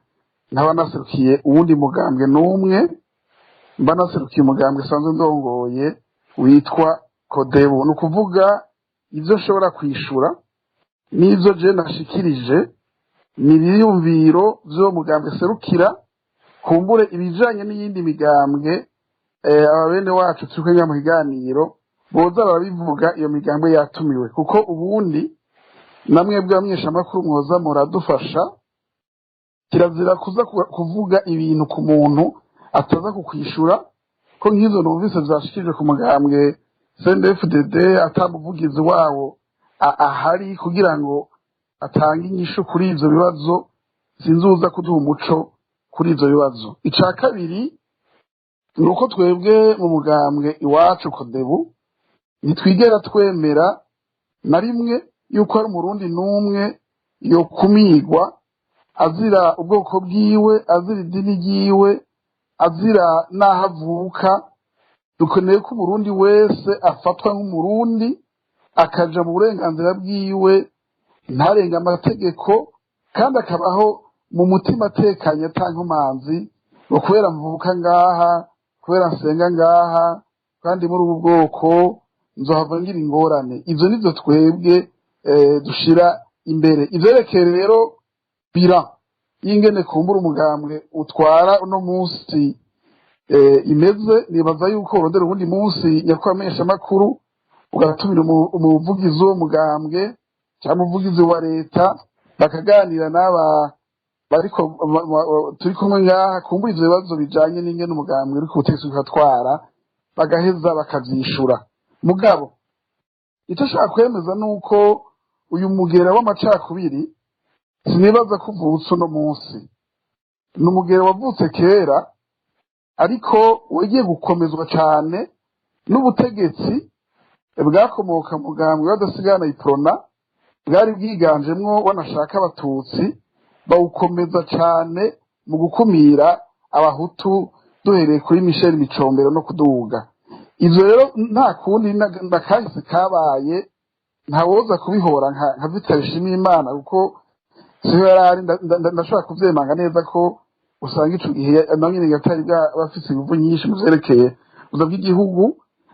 ntaba naserukiye uwundi mugambwe n'umwe mba naserukiye umugambwe sanzwe ndongoye witwa Kodebu ni ukuvuga ivyo nshobora kwishura n'ivyo je nashikirije ni ibiyumviro vy'uwo mugambwe serukira kumbure ibijanye n'iyindi migambwe ababene wacu turiko mu kiganiro boza barabivuga iyo migambwe yatumiwe kuko ubundi namwe bw'abamenyeshamakuru mwoza muradufasha kirazira kuza kuvuga ibintu ku muntu ataza kukwishura ko nk'izo numvise vyashikirije ku mugambwe CNDD-FDD atamuvugizi wawo ahari kugira ngo atange inyishu kuri ivyo bibazo sinzuza kuduha umuco kuri ivyo bibazo ica kabiri nuko twebwe mu mugambwe iwacu Kodebu nitwigera twemera na rimwe yuko ari umurundi n'umwe yo kumigwa azira ubwoko bwiwe azira idini ryiwe azira naho avuka dukeneye ko umurundi wese afatwa nk'umurundi akaja mu burenganzira bwiwe ntarenga amategeko kandi akabaho mu mutima atekanye atankomanzi ngo kubera mvuka ngaha kubera nsenga ngaha kandi muri ubu bwoko nzohava ngira ingorane ivyo nivyo twebwe dushira imbere ivyerekeye rero bira y'ingene kumbura umugambwe utwara uno munsi imeze nibaza yuko urondera ubundi munsi nyakwamenyesha makuru ugatumira umuvugizi w'umugambwe cyangwa umuvugizi wa leta bakaganira n'aba bariko turi kumwe ngaha kumbura ivyo bibazo bijanye n'ingene umugambwe uri kubutegetsi ukatwara bagaheza bakavyishura mugabo icyo ashaka kwemeza nuko uyu mugera w'amacakubiri sinibaza ko uvutse uno munsi ni umugera wavutse kera ariko wagiye gukomezwa cyane n'ubutegetsi bwakomoka mu mugambwe w'adasigana iprona bwari bwiganjemwo wanashaka abatutsi bawukomeza cyane mu gukumira abahutu duhereye kuri Michel Micombero no kuduga ivyo rero nta kundi ndakahise kabaye ntawoza kubihora nka Vitalishimira Imana kuko siho yarari ndashobora kuvyemanga neza ko usanga ico gihe nanyene gatari bafise inguvu nyinshi mu vyerekeye uza bw'igihugu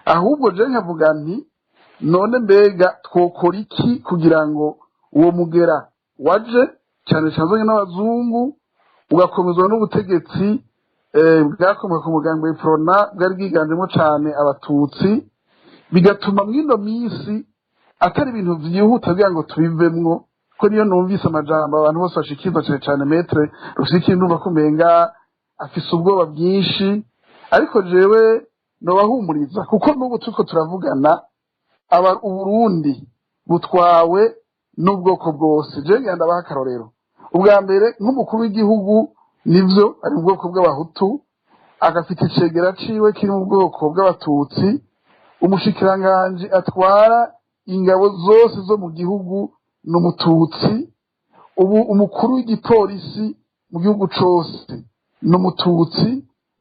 ahubwo je nkavuga nti none mbega twokora iki kugira ngo uwo mugera waje cyane cyane n'abazungu ugakomezwa n'ubutegetsi bwakomoka ku mugambwe w'Iprona bwari bwiganjemo cyane abatutsi bigatuma mwino misi atari ibintu vyihuta kugira ngo tubivemwo ko niyo numvise amajambo abantu bose bashikirwa cyane metre rusiki ndumva kumenga afise ubwoba bwinshi ariko jewe no bahumuriza kuko n'ubu tuko turavugana Uburundi butwawe n'ubwoko bwose je ngenda bahakarorero ubwa mbere nk'umukuru w'igihugu nivyo ari ubwoko bw'abahutu agafite icegera ciwe kiri mu bwoko bw'abatutsi umushikiranganje atwara ingabo zose zo mu gihugu n'umututsi ubu umukuru w'igipolisi mu gihugu cose n'umututsi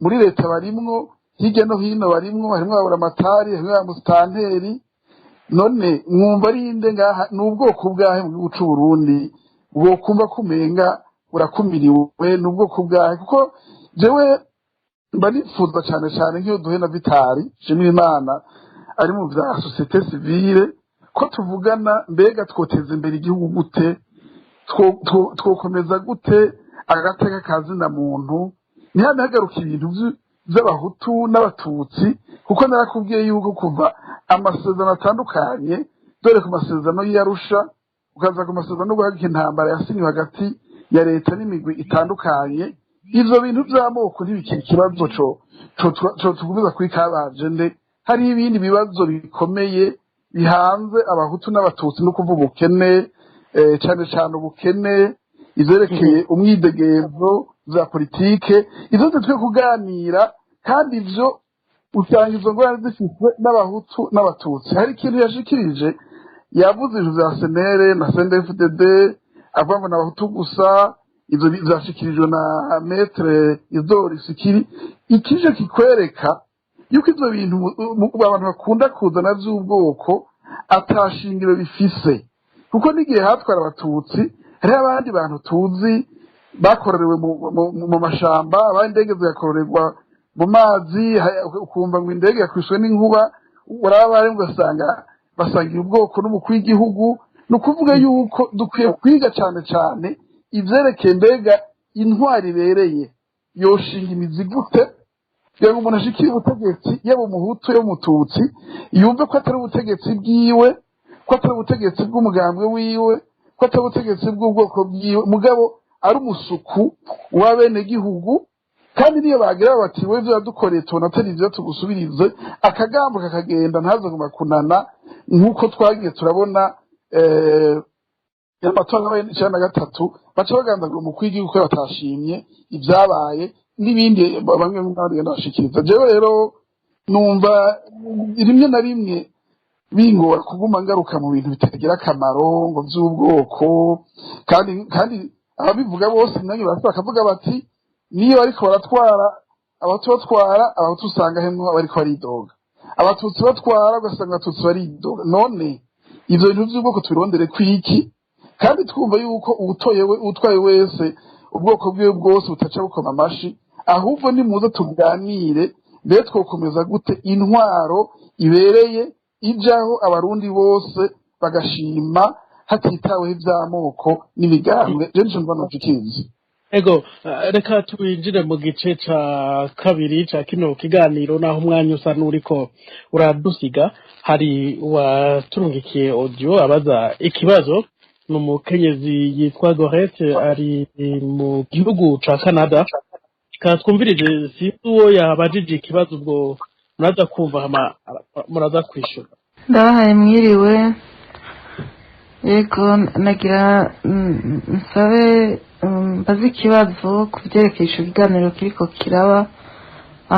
muri leta barimwo hirya no hino barimwo harimwo aburamatari harimwo abamustanteri none mwumva rinde ngaha n'ubwoko bwahe mu gihugu c'u Burundi bwo kumva kumenga urakumiriwe n'ubwoko bwahe kuko jewe mba nifuza cyane nk'iyo duhe na Vitali Shimira Imana ari mu vya societe civile ko tuvugana mbega twoteza imbere igihugu gute twokomeza gute agateka kazina muntu ntihagaruka ibintu by'abahutu n'abatutsi kuko narakubwiye yuko kuva amasezerano atandukanye dore ku masezerano y'Arusha ukaza ku masezerano yo guhagarika intambara yasinywe hagati ya leta n'imigwi itandukanye ivyo bintu by'amoko ntibikiri ikibazo co tugumiza kuri kabaje nde hari ibindi bibazo bikomeye bihanze abahutu n'abatutsi no kuvuga ubukene cyane cyane ubukene, izerekeye umwidegemvyo za politike, izo twe kuganira, kandi ivyo usanga izo ngorane zifitwe n'abahutu n'abatutsi. Hari ikintu yashikirije, yavuze ijuru za senere na CNDD-FDD, avuga ngo n'abahutu gusa, izo zashikirijwe na Maître Isidore Sikiri. Ikije kikwereka yuko ivyo bintu abantu bakunda kuzana vy'ubwoko atashingiro bifise, kuko n'igihe hatwara abatutsi hariho abandi bantu tuzi bakororewe mu mashamba, abandi indege zigakororerwa mu mazi, ukumva ngo indege yakwiswe n'inkuba, uraba bari ugasanga basangiye ubwoko n'umukuru w'igihugu. Ni ukuvuga yuko dukwiye kwiga cyane cyane ivyerekeye mbega intwari ibereye yoshinga imizi gute, kugira ngo umuntu ashikire ubutegetsi, yaba umuhutu yaba umututsi, yumve ko atari ubutegetsi bwiwe, ko atari ubutegetsi bw'umugambwe wiwe, ko atari ubutegetsi bw'ubwoko bwiwe, mugabo ari umusuku w'abenegihugu. Kandi niyo bagira bati we ivyo yadukoreye tubona atari ivyo tugusubirize, akagambo kakagenda ntaze nguma kunana, nk'uko twagiye turabona amatora ya 1993 baca bagandagura umukuru w'igihugu ko batashimye ibyabaye n'ibindi bamwe bagenda bashikiriza. Jewe rero numva rimwe na rimwe bingora kuguma ngaruka mu bintu bitagira akamaro ngo by'ubwoko, kandi ababivuga bose nange bakavuga bati niyo ariko baratwara abahutu batwara abahutu usanga hemwe bariko baridoga, abatutsi batwara ugasanga abatutsi baridoga. None ivyo bintu by'ubwoko tubirondere kwiki? Kandi twumva yuko utwaye wese ubwoko bwiwe bwose butaca bukoma amashi, ahubwo nimuze tuganire mbere twokomeza gute intwaro ibereye ijaho abarundi bose bagashima hatitaweho ivy'amoko n'imigambwe. Je nje mbona tukizi. Ego, reka twinjire mu gice ca kabiri ca kino kiganiro, naho umwanya usa n'uriko uradusiga. Hari waturungikiye audio abaza ikibazo, n'umukenyezi yitwa Gorete ari mu gihugu ca Canada. Twumvirije si uwo yabajije ikibazo, ubwo muraza kumva muraza kwishura. Ndabahaye mwiriwe. Yego, nagira nsabe mbaze ikibazo ku byerekeye ico kiganiro kiriko kiraba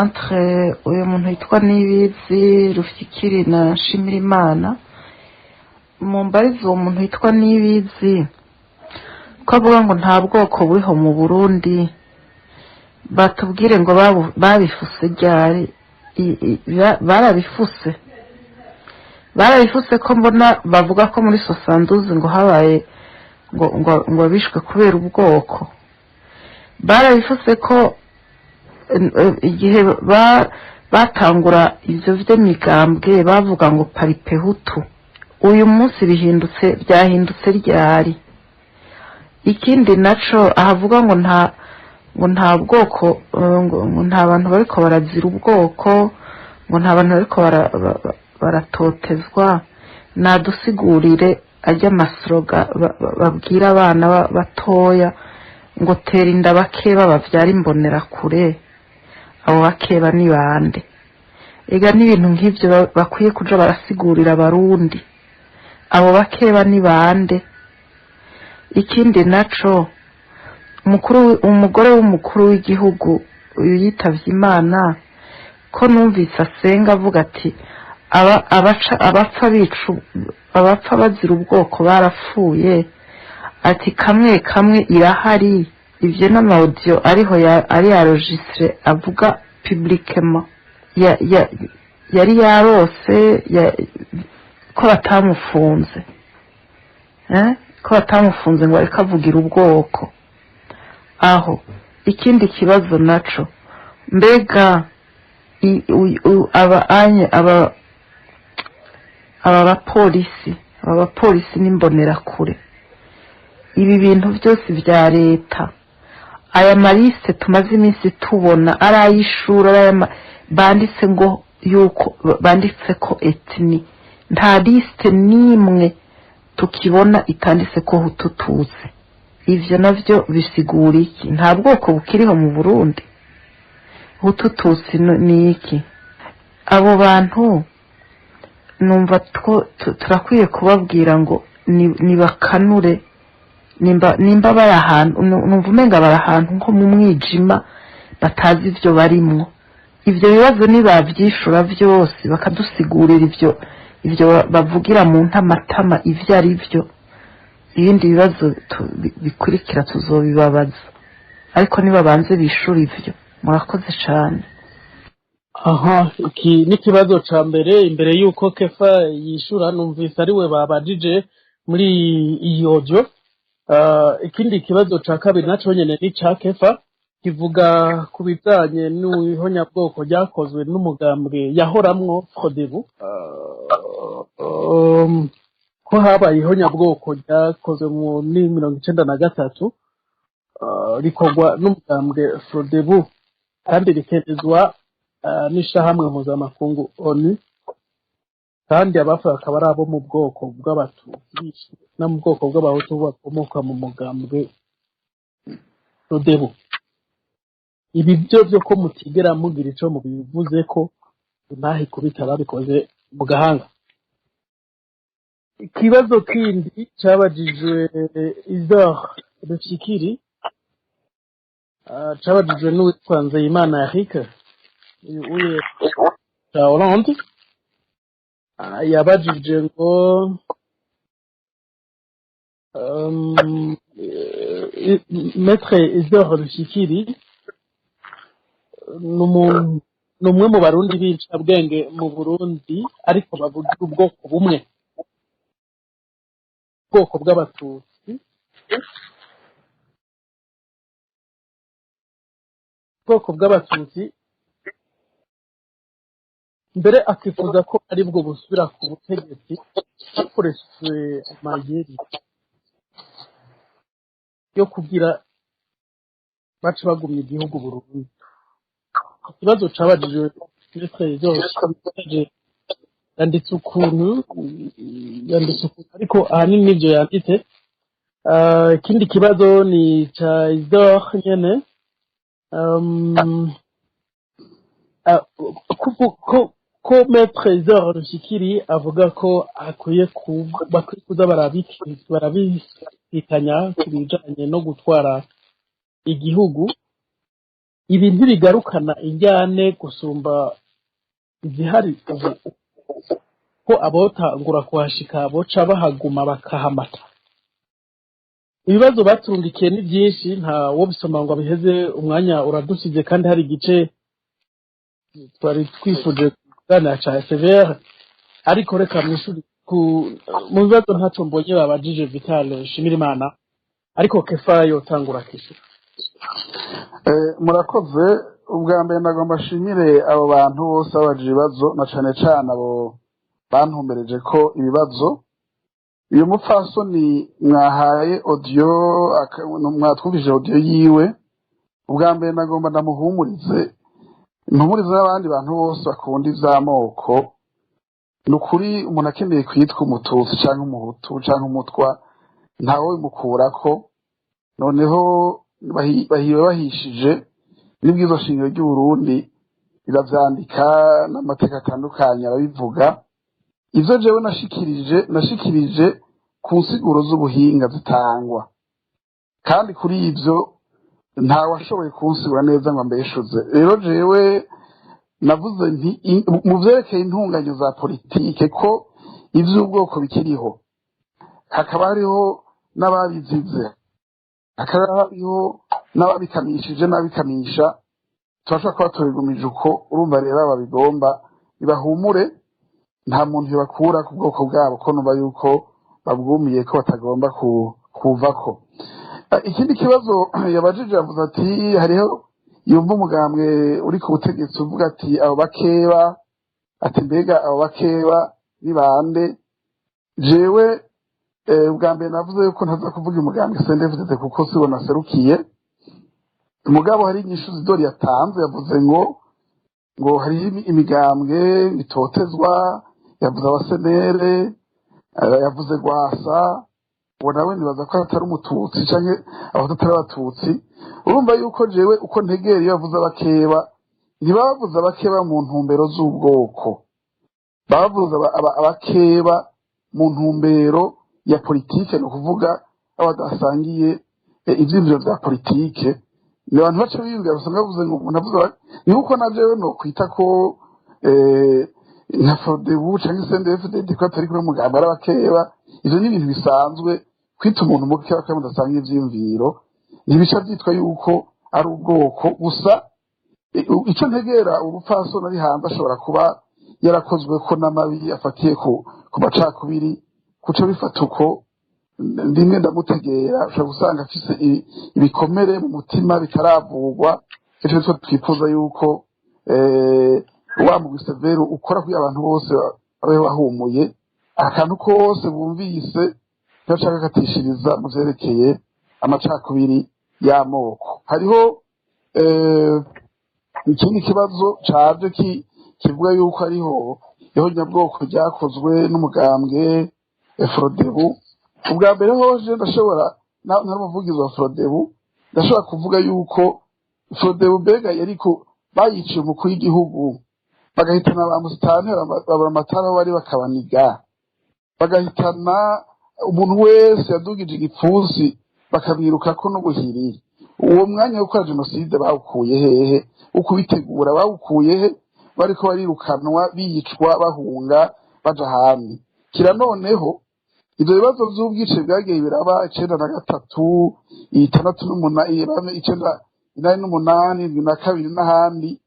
entre uyu muntu yitwa Nibizi Rufikiri na Shimirimana. Mumbarize uwo muntu yitwa Nibizi ko avuga ngo nta bwoko buriho mu Burundi, batubwire ngo babifuse ryari? barabifuse ko mbona bavuga ko muri 72 ngo habaye ngo bishwe kubera ubwoko. Barabifuse ko igihe batangura ivyo vy'imigambwe bavuga ngo paripehutu. Uyu munsi byahindutse ryari? Ikindi naco ahavuga ngo nta bwoko, ngo nta bantu bariko barazira ubwoko, ngo nta bantu bariko baratotezwa. Nadusigurire ajya amasloga babwira abana batoya ngo tera inda bakeba bavyara imbonera kure. Abo bakeba ni bande? Ega n'ibintu nk'ivyo bakwiye kuja barasigurira abarundi. Abo bakeba ni bande? Ikindi naco umugore w'umukuru w'igihugu uyu yitavye Imana, ko numvise asenga avuga ati abapfa bazira ubwoko barapfuye, ati kamwe irahari. Ivyo n'amaudio ariho ari enregistré avuga publiquement. Yari yarose ko batamufunze, ko batamufunze ngo ariko avugira ubwoko aho. Ikindi kibazo naco, mbega abapolisi n'imbonerakure, ibi bintu byose vya leta, aya maliste tumaze iminsi tubona ari ay'ishuri, banditse ngo yuko banditse ko etni, nta liste nimwe tukibona itanditse ko hutututse. Ivyo navyo bisigura iki? Nta bwoko bukiriho mu Burundi? Hutututsi ni iki? Abo bantu numva turakwiye kubabwira ngo nibakanure nimba bari ahantu numva umenga bari ahantu nko mu mwijima batazi ivyo barimwo ivyo bibazo nibavyishura vyose bakadusigurira ivyo bavugira mu ntamatama ivyo ari vyo ibindi bibazo bikurikira tuzobibabaza ariko nibabanze bishura ivyo murakoze cane. aha iki n'ikibazo ca mbere imbere yuko Kefa yishura numvise ari we babajije muri iyi audio. Ikindi kibazo ca kabiri naco nyene ni ca Kefa kivuga ku bijanye n'ihonyabwoko ryakozwe n'umugambwe yahoramwo Frodebu ko habaye ihonyabwoko ryakozwe mu 1993 rikorwa n'umugambwe Frodebu kandi rikemezwa n'ishahamwe mpuzamakungu ONU kandi abapfa akaba ari abo mu bwoko bw'abatutsi no mu bwoko bw'abahutu bakomoka mu mugambwe Frodebu. Ibi byo ko mutigera mugira ico mubivuze ko ntahe kubita babikoze mu gahanga. Ikibazo kindi cabajijwe Isidore Rufikiri cabajijwe n'uwitwa Nzeyimana Eric uye cha Hollande yabajije ngo Maître Isidore Rufikiri numwe mu barundi b'incabwenge mu Burundi ariko bavuga ubwoko bumwe ubwoko bw'abatutsi mbere akifuza ko ari bwo busubira ku butegetsi hakoreshejwe amayeri yo kugira baca bagumya igihugu Burundi. Ikibazo cabajijwe yanditse ukuntu ariko ahanini nivyo yanditse. Ikindi kibazo ni ca Isidore nyene ko Maître Isidore Rufikiri avuga ko bakwiye kuza barabisikanya ku bijanye no gutwara igihugu. Ibi ntibigarukana injyane gusumba izihari ubu ko abotangura kuhashika boca bahaguma bakahamata. Ibibazo batundikiye ni byinshi nta wo bisoma ngo abiheze umwanya uradusize kandi hari igice twari twifuje kuganira ca SVR ariko reka mwishuri mu bibazo ntaco mbonye babajije Vital Shimirimana ariko Kefa yotangura kishura. Murakoze. Ubwa mbere nagomba shimire abo bantu bose babajije ibibazo na cane cane abo bantumbereje ko ibibazo. Uyu mupfasoni mwahaye audio mwatwumvije audio yiwe. Ubwa mbere nagomba ndamuhumurize n'abandi bantu bose bakunda ivy'amoko. Nukuri umuntu akeneye kwitwa umututsi canke umuhutu canke umutwa ntawe bimukurako. Noneho bahiwe bahishije n'ibwizo shingiro ry'u Burundi biravyandika n'amateka atandukanye arabivuga. Ivyo jewe nashikirije ku nsiguro z'ubuhinga zitangwa kandi kuri ivyo nta washoboye kunsigura neza ngo mbeshuze. Rero jewe navuze nti mu vyerekeye intunganyo za politike ko ivy'ubwoko bikiriho, hakaba hariho n'ababizize, hakaba hariho n'ababikamishije n'abikamisha, turashobora kuba tubigumije uko. Urumva rero ababigomba nibahumure, nta muntu yobakura ku bwoko bwabo ko numva yuko babwumiye ko batagomba kuvako. Ikindi kibazo yabajije yavuze ati hariho yumva umugambwe uri ku butegetsi uvuga ati abo bakeba, ati mbega abo bakeba ni bande? Jewe ubwa mbere navuze yuko ntaza kuvuga umugambwe CNDD-FDD kuko sibo naserukiye. Umugabo hari inyishu Isidore yatanze, yavuze ngo hari imigambwe bitotezwa, yavuze abasenere, yavuze Rwasa, uwo nawe nibaza ko atari umututsi canke abatari abatutsi. Urumva yuko jewe uko ntegera iyo yavuze abakeba ntibavuze abakeba mu ntumbero z'ubwoko, bavuze abakeba mu ntumbero ya politike, ni ukuvuga abo badasangiye ivyiyumviro vya politike. Ni abantu baca biyumvira basanga bavuze ngo umuntu avuze ni uko na jewe no kwita ko nka Frodebu canke CNDD-FDD ko atari kuri mugamba arabakeba. Ivyo ni ibintu bisanzwe kwita umuntu muke bakaba mudasanga ivyiyumviro, ntibica vyitwa yuko ari ubwoko gusa. Ico ntegera ubupfasoni ari hanze ashobora kuba yarakozwe ko n'amabi afatiye ku macakubiri, kuca bifata uko ndimwe ndamutegera ushobora gusanga afise ibikomere mu mutima bitaravurwa. Ico cyo twifuza yuko wa mugwi severe ukora kugira abantu bose babe bahumuye, akantu kose bumvise bashaka katishiriza mu vyerekeye amacakubiri y'amoko. Hariho ikindi kibazo caje kivuga yuko ariho nyabwoko ryakozwe n'umugambwe Frodebu. Ubwa mbere hoje ndashobora ntari umuvugizi wa Frodebu, ndashobora kuvuga yuko Frodebu mbega yariko bayiciye umukuru w'igihugu, bagahitana ba musitani babura amatara bari bakabaniga, bagahitana umuntu wese yadugije igipfunsi bakamwirukako n'ubuhiri. Uwo mwanya wo gukora jenoside bawukuye hehe? Ukubitegura bawukuye he? Bariko barirukanwa biyicwa bahunga baja ahandi. Kira noneho ivyo bibazo vy'ubwice bwagiye biraba 93, 68, 98, 72 n'ahandi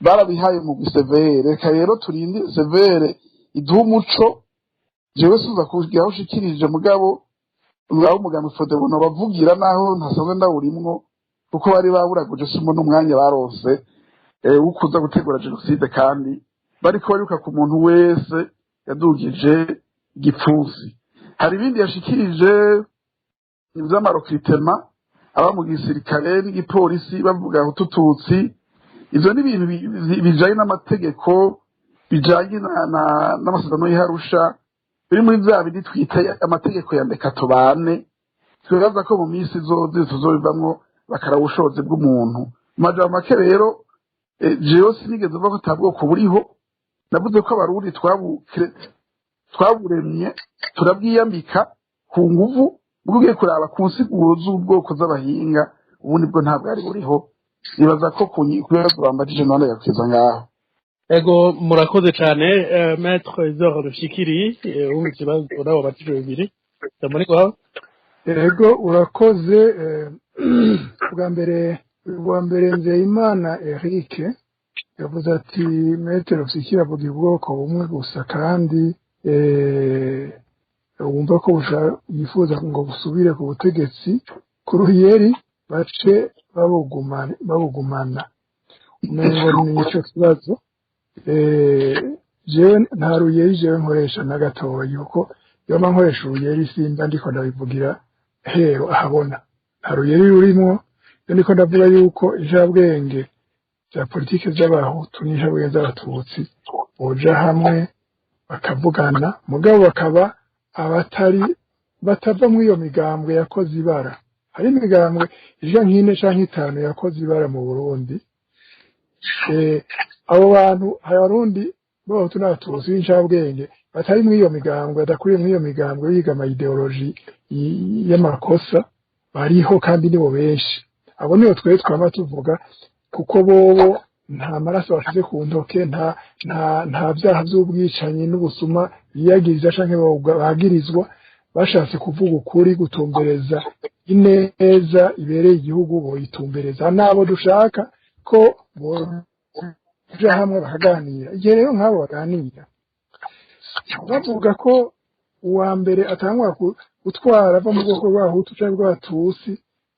barabihaye mu gisevere. Reka rero turindire severe iduha umuco. Jewe suza kugira ushikirije mugabo ngaho umugambi Frodebu no bavugira naho ntasanzwe ndawurimwo, kuko bari baburaguje simo n'umwanya baronse ukuza gutegura jenoside, kandi bariko bariruka ku muntu wese yadugije igipfunsi. Hari ibindi yashikirije ivy'amarokritema aba mu gisirikare n'igipolisi bavuga utututsi. Ivyo ni ibintu bijanye n'amategeko, bijanye n'amasezerano y'Arusha, biri muri vya bindi twita amategeko ya Ndekatobane. Twibaza ko mu minsi tuzobivamwo bakaraba ubushobozi bw'umuntu. Majambo make rero jewe sinigeze mvuga ko atabwoko buriho, navuze ko abarundi twaburemye turabwiyambika ku nguvu. Bwugiye kuraba ku nsiguro z'ubwoko z'abahinga, ubundi bwo ntabwo ari buriho. Nibaza ko kubibazo bambajije none yakiza ngaho. Ego murakoze cyane Maître Isidore Rushikiri, ikibazo nabo batije bibiri muri kwa. Ego urakoze. Bwa mbere Nzeyimana Eric yavuze ati Maître Rushikiri avuga ubwoko bumwe gusa, kandi wumva ko yifuza ngo busubire ku butegetsi ku Ruhiyeri bace babugumana. Umengo ni ico kibazo. Jewe nta Ruhiyeri jewe nkoresha na gatoyi, kuko iyo nkoresha Ruhiyeri simba ndiko ndabivugira hero ahabona. Nta Ruhiyeri rurimo, iyo ndiko ndavuga yuko ijabwenge za politike z'abahutu n'ijabwenge z'abatutsi boja hamwe bakavugana, mugabo bakaba batava muri iyo migambwe yakoze ibara. Hari imigambwe ija nk'ine canke itanu yakoze ibara mu Burundi. Abo bantu hari abarundi b'abahutu n'abatutsi b'incabwenge batari muri iyo migambwe, badakuriye muri iyo migambwe biga ama ideoloji y'amakosa, bariho kandi nibo benshi. Abo nibo twari twama tuvuga, kuko bobo nta maraso bashize ku ntoke, nta vyaha vy'ubwicanyi n'ubusuma biyagiriza canke bagirizwa. Bashatse kuvuga ukuri, gutumbereza ineza ibereye igihugu boyitumbereza. Nabo dushaka ko boja hamwe bakaganira. Igihe rero nk'abo baganira bavuga ko uwa mbere atangwa gutwara ava mu bwoko bw'abahutu canke bw'abatutsi,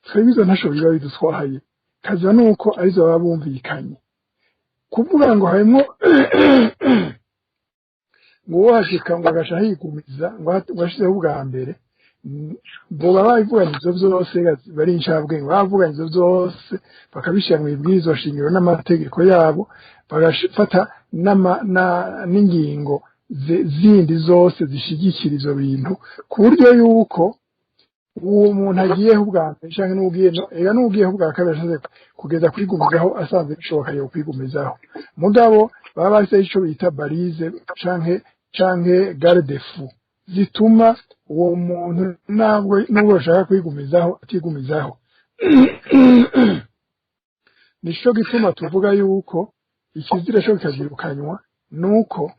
twebwe izo ntasho biba bidutwaye, kaza nuko arizo baba bumvikanye. Kuvuga ngo harimwo ngo washika ngo agasha higumiza ngo washizeho ubwa mbere, boba babivuganye ivyo vyose bari incabwenge, bavuganye ivyo vyose bakabishira mu ibwirizwa shingiro n'amategeko yabo, bagafata n'ingingo zindi zose zishigikira ivyo bintu, ku buryo yuko uwo muntu agiyeho ubwa mbere canke n'ugiyeho ubwa kabiri ashatse kugeza kwigumizaho asanzwe bishoboka yo kwigumizaho. Mugabo baba bafise ico bita barize canke garde fou zituma uwo muntu nubwo bashaka kwigumizaho atigumizaho nico gituma tuvuga yuko ikizira cyo kikazirukanywa nuko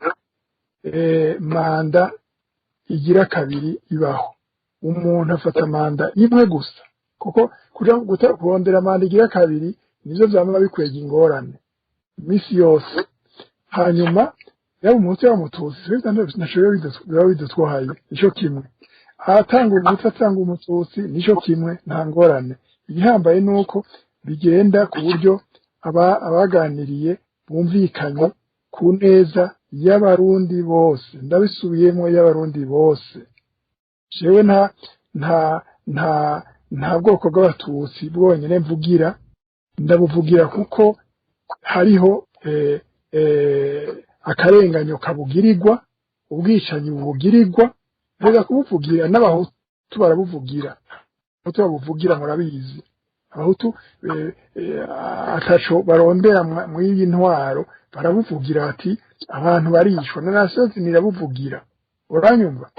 manda igira kabiri ibaho. Umuntu afata manda imwe gusa kuko kuja kurondera manda igira kabiri nivyo vyama bikwega ingorane misi yose. Hanyuma yaba umuntu y'amututsi nashoboye bidutwaye nico kimwe, atanga umutsi atanga umututsi nico kimwe, nta ngorane. Igihambaye nuko bigenda ku buryo abaganiriye bumvikanye ku neza y'abarundi bose. Ndabisubiyemo y'abarundi bose. Jewe nta bwoko bw'abatutsi bwonyene mvugira, ndabuvugira kuko hariho akarenganyo kabugirirwa, ubwicanyi bubugirirwa, reka kubuvugira n'abahutu barabuvugira. Abahutu babuvugira murabizi. Abahutu ataco barondera mw'iyi ntwaro barabuvugira bati abantu barishwa na nasozi nirabuvugira. Uranyumva?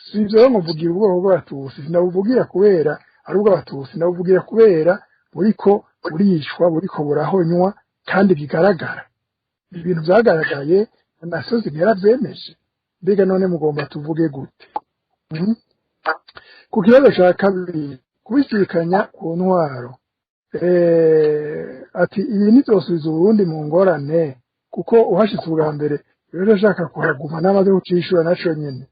Sivyo muvugira ubwoko bw'abatutsi, sinabuvugira kubera ari ubw'abatutsi, nabuvugira kubera buriko burishwa, buriko burahonywa kandi bigaragara. Ibintu vyagaragaye nasozi ntiyaravyemeje. Mbega none mugomba tuvuge gute? Ku kibazo ca kabiri kubisikanya ku ntwaro, ati ibi ntizosubiza Uburundi mu ngorane kuko uhashitse ubwa mbere rero ashaka kuhaguma n'amaze gucishura naco nyene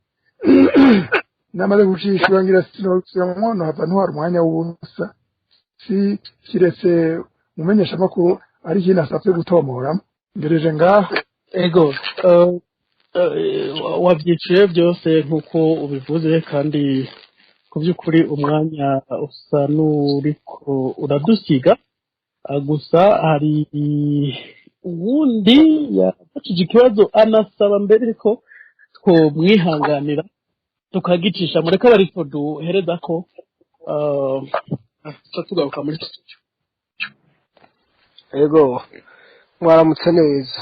n'amaze gucishura ngira sinobamwono hava ntwara umwanya w'ubusa si kiretse mumenyesha amakuru ari ikintu asabye gutomoramo ngereje ngaho. Ego wavyiciye byose nkuko ubivuze, kandi ku by'ukuri umwanya usa n'uriko uradusiga. Gusa hari uwundi yafashije ikibazo anasaba mbere ko twomwihanganira tukagicisha mureka bariko duhereza ko tugaruka muri studio. Ego mwaramutse neza,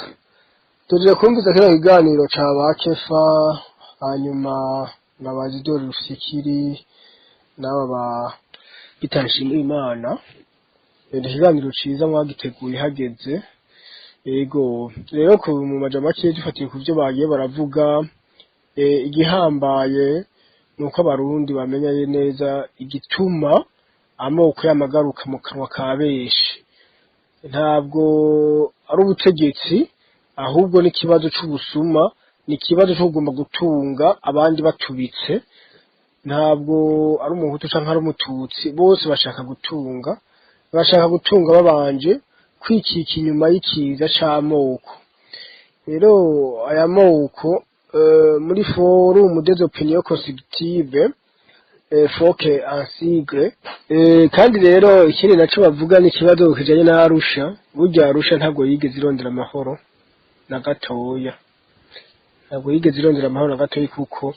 tuje kumviza kino kiganiro ca bakefa, hanyuma n'abajidori rufikiri n'aba ba bitanshimira Imana. Ikiganiro ciza mwagiteguye hageze. Ego rero ku mu majambo make dufatiye ku byo bagiye baravuga, igihambaye nuko abarundi bamenya neza igituma amoko y'amagaruka mu kanwa ka benshi. Ntabwo ari ubutegetsi, ahubwo n'ikibazo c'ubusuma, n'ikibazo cyo kugomba gutunga abandi batubitse. Ntabwo ari umuhutu canke ari umututsi, bose bashaka gutunga babanje kwikika inyuma y'ikiza c'amoko. Rero aya moko muri forum des opinions constitutives foke ansigle, kandi rero ikindi naco bavuga ni ikibazo kijanye na Arusha. Burya Arusha ntabwo yigeze irondera amahoro na gatoya, ntabwo yigeze irondera amahoro na gatoya, kuko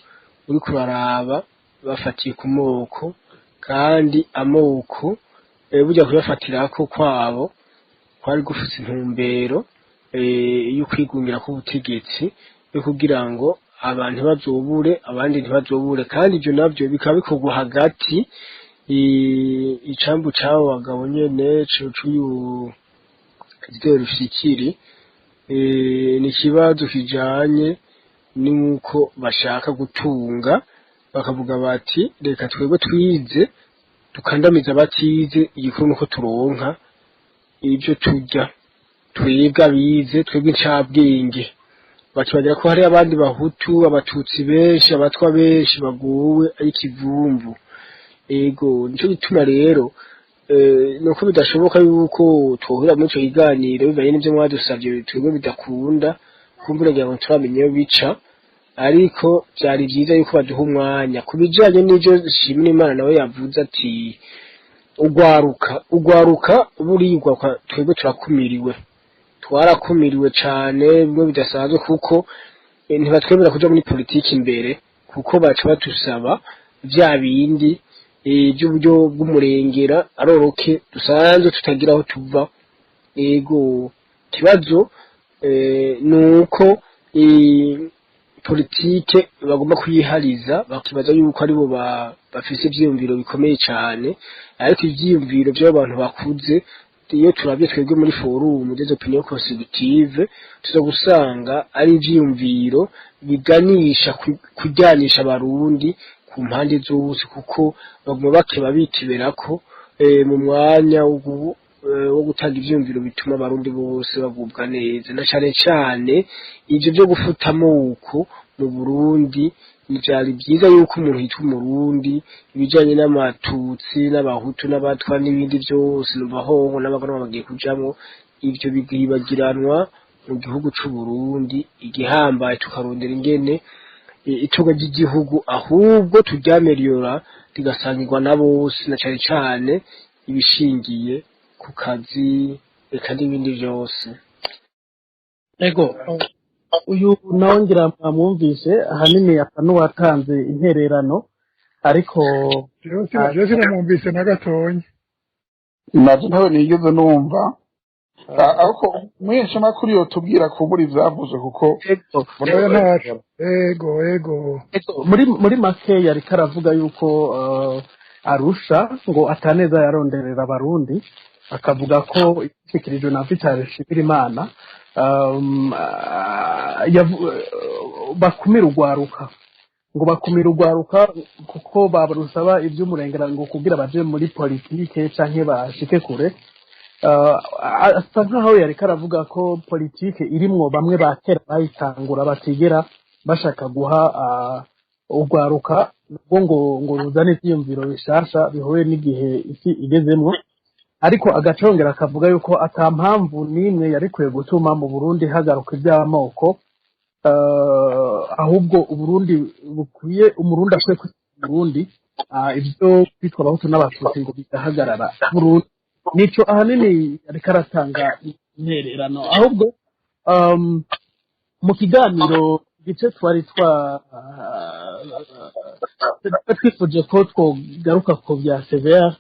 uri kuraraba bafatiye ku moko, kandi amoko burya kuyafatirako kwabo kwari gufite intumbero yo kwigumira k'ubutegetsi, yo kugira ngo abantu bazobure abandi ntibazobure. Kandi ibyo nabyo bikaba bikorwa hagati icambu c'abo bagabo nyene c'uyu rufikiri. Ni ikibazo kijanye n'uko bashaka gutunga, bakavuga bati reka twebwe twize tukandamiza abatize, igikuru nuko turonka ibyo turya, twebwe abize, twebwe incabwenge. Bakibagira ko hari abandi bahutu, abatutsi benshi, abatwa benshi baguwe ari kivumvu. Ego nico gituma rero nuko bidashoboka yuko twohura muri ico kiganiro bivanye n'ivyo mwadusavye, twebwe bidakunda kumbura ngira ngo turamenye yo bica, ariko byari byiza yuko baduha umwanya kubijanye n'ivyo Shimira Imana nawe yavuze ati ugwaruka burigwa. Twebwe twarakumiriwe cane bimwe bidasanzwe, kuko ntibatwemera kuja muri politiki imbere, kuko baca batusaba vya bindi by'uburyo bw'umurengera aroroke dusanzwe tutagira aho tuva. Ego kibazo nuko politike bagomba kuyihariza bakibaza yuko aribo bafise ivyiyumviro bikomeye cyane ariko ivyiyumviro by'abantu bakuze iyo turabye twebwe muri forum des opinions consultative tuza gusanga ari ivyiyumviro biganisha kujyanisha abarundi ku mpande zose kuko bagomba bakeba bitiberako mu mwanya wo gutanga ivyumviro bituma abarundi bose bagubwa neza na cyane cyane ivyo byo gufutamo uko mu Burundi byari byiza yuko umuntu yitwa umurundi ibijanye n'amatutsi n'abahutu n'abatwa n'ibindi byose n'abahongo n'abagororwa bagiye kujamwo ivyo bigibagiranwa mu gihugu c'u Burundi igihambaye tukarondera ingene itunga ry'igihugu ahubwo turyameliora rigasangirwa na bose na cyane cyane ibishingiye ku kazi eka n'ibindi byose. Ego uyu nawongira mwumvise ahanini asa n'uwatanze intererano ariko jewe sinamwumvise na gatonya naje ntawe nigeze numva ariko mwinshi makuru yo tubwira kubura ivyavuze kuko ego muri make yari karavuga yuko Arusha ngo ataneza yaronderera abarundi akavuga ko ikikirijwe na Vital Nshimirimana bakumira urwaruka ngo bakumira urwaruka kuko babarusaba iby'umurengera ngo kugira baje muri politike canke bashike kure asa nkaho yari karavuga ko politike irimwo bamwe bakera bayitangura batigera bashaka guha urwaruka ngo ruzane ivyiyumviro bishasha bihuye n'igihe isi igezemwo ariko agacongera akavuga yuko ata mpamvu n'imwe yari kwiye gutuma mu Burundi hagaruka iby'amoko ahubwo Uburundi bukwiye umurundi akwiye kwitwa Burundi ibyo kwitwa abahutu n'abatutsi ngo bigahagarara Burundi nico ahanini yari karatanga intererano ahubwo mu kiganiro gice twari twifuje ko twogaruka ku bya severe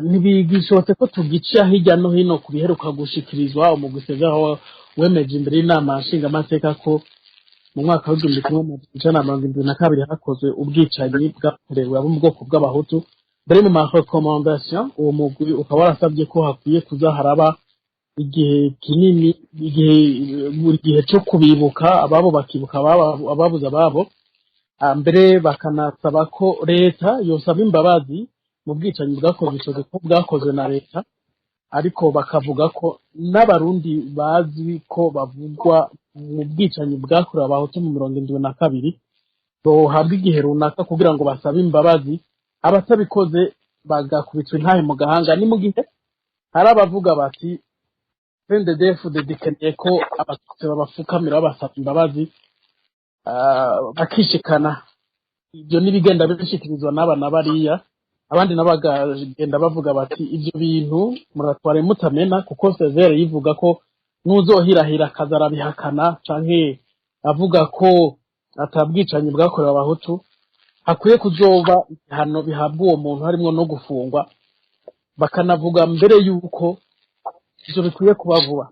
ntibigishobotse ko tugica hirya no hino ku biheruka gushikirizwa umugwi severe wemeje imbere y'inama nshingamateka ko mu mwaka w'igihumbi kimwe magana mirongo irindwi na kabiri hakozwe ubwicanyi bwakorewe abo mu bwoko bw'abahutu mbere mu marekomandasiyo uwo mugwi ukaba warasabye ko hakwiye kuza haraba igihe kinini buri gihe cyo kubibuka ababo bakibuka ababuze ababo mbere bakanasaba ko leta yosaba imbabazi mu bwicanyi bwakozwe ko bwakozwe na leta ariko bakavuga ko n'abarundi bazi ko bavugwa mu bwicanyi bwakorewe abahutu mu 1972 bohabwa igihe runaka kugira ngo basabe imbabazi abatabikoze bagakubitwa intahe mu gahanga ni mu gihe hari abavuga bati CNDD-FDD dukeneye ko abatutsi babafukamira babasaba imbabazi bakishikana ibyo n'ibigenda bishikirizwa n'abana bariya abandi nabagenda bavuga bati ibyo bintu muratware mutamena kuko Severe yivuga ko nuzohirahira kazarabihakana canke avuga ko atabwicanyi bwakorewe abahutu hakwiye kuzoba hano bihabwa uwo muntu harimo no gufungwa bakanavuga mbere yuko ivyo bikwiye kuba vuba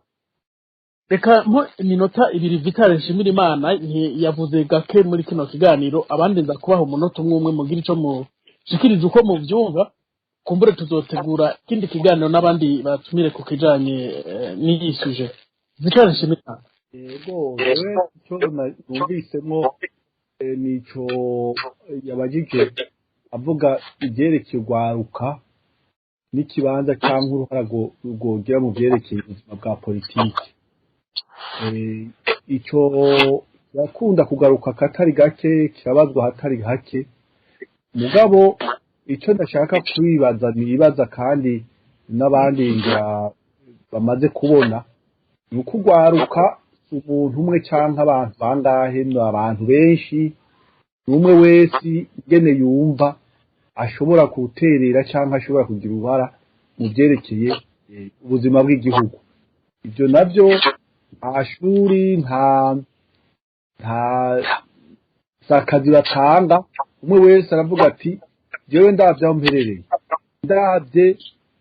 reka mu iminota ibiri Vital Nshimirimana yavuze gake muri kino kiganiro abandi nza kubaha umunota umwe mugira ico mu shikiriza uko mu byumva kumbure tuzotegura ikindi kiganiro n'abandi batumire ku kijanye n'iyisuje Vital Nshimirimana yego wewe cyo numvisemo nico yabajije avuga ibyerekeye urwaruka n'ikibanza cyangwa uruhara rwogera mu byerekeye ubuzima bwa politiki icyo yakunda kugaruka katari gake kirabazwa hatari hake mugabo icyo ndashaka kwibaza nibaza kandi n'abandi ngira bamaze kubona ni uko urwaruka umuntu umwe cyangwa abantu bangahe abantu benshi umwe wese igene yumva ashobora guterera cyangwa ashobora kugira uruhara mu byerekeye ubuzima bw'igihugu ibyo nabyo ashuri nta sakazi batanga umwe wese aravuga ati jewe ndavyaho mperereye ndavye